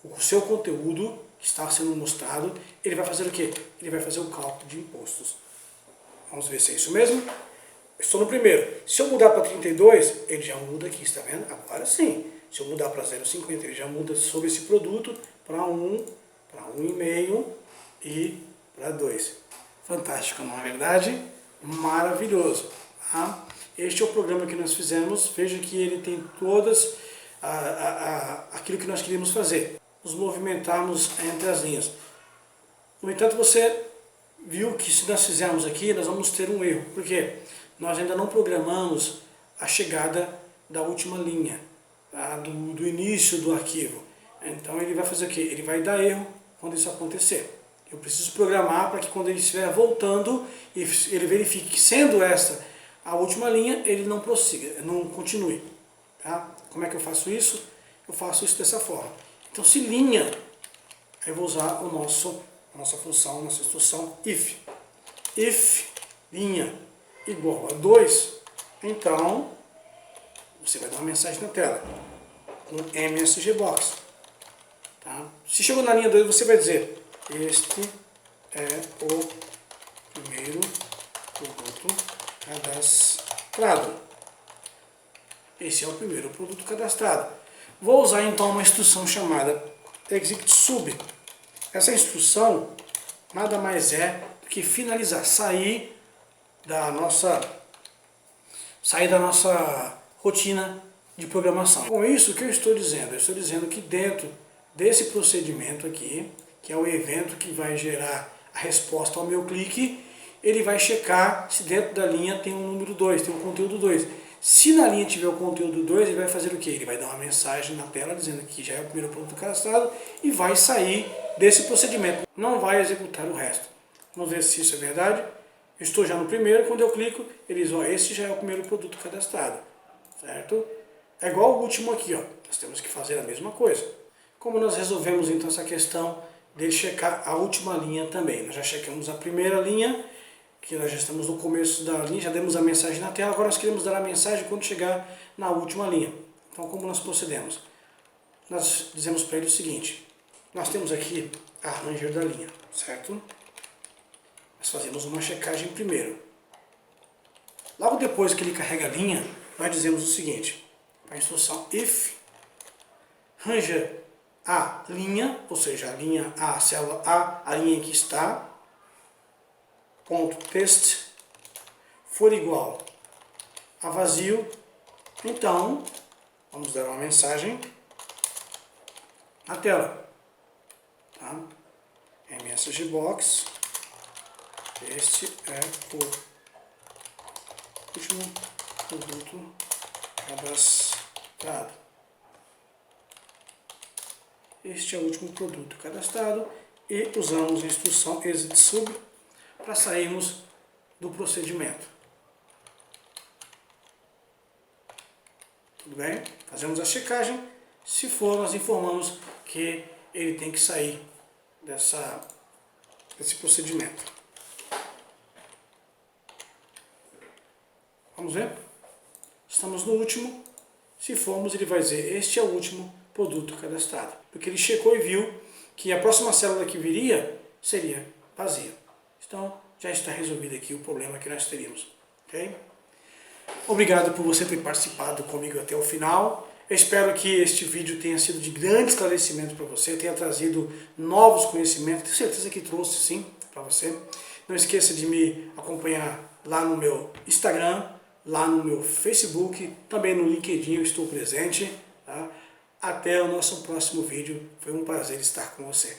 o seu conteúdo que está sendo mostrado, ele vai fazer o quê? Ele vai fazer o cálculo de impostos. Vamos ver se é isso mesmo? Estou no primeiro. Se eu mudar para 32, ele já muda aqui, está vendo? Agora sim. Se eu mudar para 0,50, ele já muda sobre esse produto para 1, para 1,5 e para 2. Fantástico, não é verdade? Maravilhoso. Tá? Este é o programa que nós fizemos. Veja que ele tem todas aquilo que nós queríamos fazer. Nos movimentarmos entre as linhas. No entanto, você viu que se nós fizermos aqui, nós vamos ter um erro. Por quê? Nós ainda não programamos a chegada da última linha, tá? do início do arquivo. Então ele vai fazer o quê? Ele vai dar erro quando isso acontecer. Eu preciso programar para que quando ele estiver voltando, ele verifique que sendo esta a última linha, ele não prossiga, não continue. Tá? Como é que eu faço isso? Eu faço isso dessa forma. Então se linha, aí eu vou usar a nossa função, nossa instrução if. If linha igual a 2, então você vai dar uma mensagem na tela com msgbox. Tá? Se chegou na linha 2, você vai dizer: este é o primeiro produto cadastrado. Esse é o primeiro produto cadastrado. Vou usar então uma instrução chamada exit sub. Essa instrução nada mais é do que finalizar, sair da nossa rotina de programação. Com isso, o que eu estou dizendo? Eu estou dizendo que dentro desse procedimento aqui, que é o evento que vai gerar a resposta ao meu clique, ele vai checar se dentro da linha tem um número 2, tem um conteúdo 2. Se na linha tiver o conteúdo 2, ele vai fazer o quê? Ele vai dar uma mensagem na tela dizendo que já é o primeiro produto cadastrado e vai sair desse procedimento. Não vai executar o resto. Vamos ver se isso é verdade. Eu estou já no primeiro, quando eu clico, ele diz, ó, esse já é o primeiro produto cadastrado. Certo? É igual o último aqui, ó. Nós temos que fazer a mesma coisa. Como nós resolvemos então essa questão dele checar a última linha também? Nós já checamos a primeira linha, que nós já estamos no começo da linha, já demos a mensagem na tela, agora nós queremos dar a mensagem quando chegar na última linha. Então como nós procedemos? Nós dizemos para ele o seguinte, nós temos aqui a ranger da linha, certo? Nós fazemos uma checagem primeiro. Logo depois que ele carrega a linha, nós dizemos o seguinte, a instrução if ranger a linha, ou seja, a linha A, a célula A, a linha em que está, ponto text for igual a vazio, então vamos dar uma mensagem na tela, tá? Message box, este é o último produto cadastrado. Este é o último produto cadastrado e usamos a instrução exit sub para sairmos do procedimento. Tudo bem? Fazemos a checagem. Se for, nós informamos que ele tem que sair desse procedimento. Vamos ver? Estamos no último. Se formos, ele vai dizer, este é o último produto cadastrado. Porque ele checou e viu que a próxima célula que viria seria vazia. Então, já está resolvido aqui o problema que nós teríamos. Okay? Obrigado por você ter participado comigo até o final. Eu espero que este vídeo tenha sido de grande esclarecimento para você, tenha trazido novos conhecimentos. Tenho certeza que trouxe sim para você. Não esqueça de me acompanhar lá no meu Instagram, lá no meu Facebook, também no LinkedIn eu estou presente. Tá? Até o nosso próximo vídeo. Foi um prazer estar com você.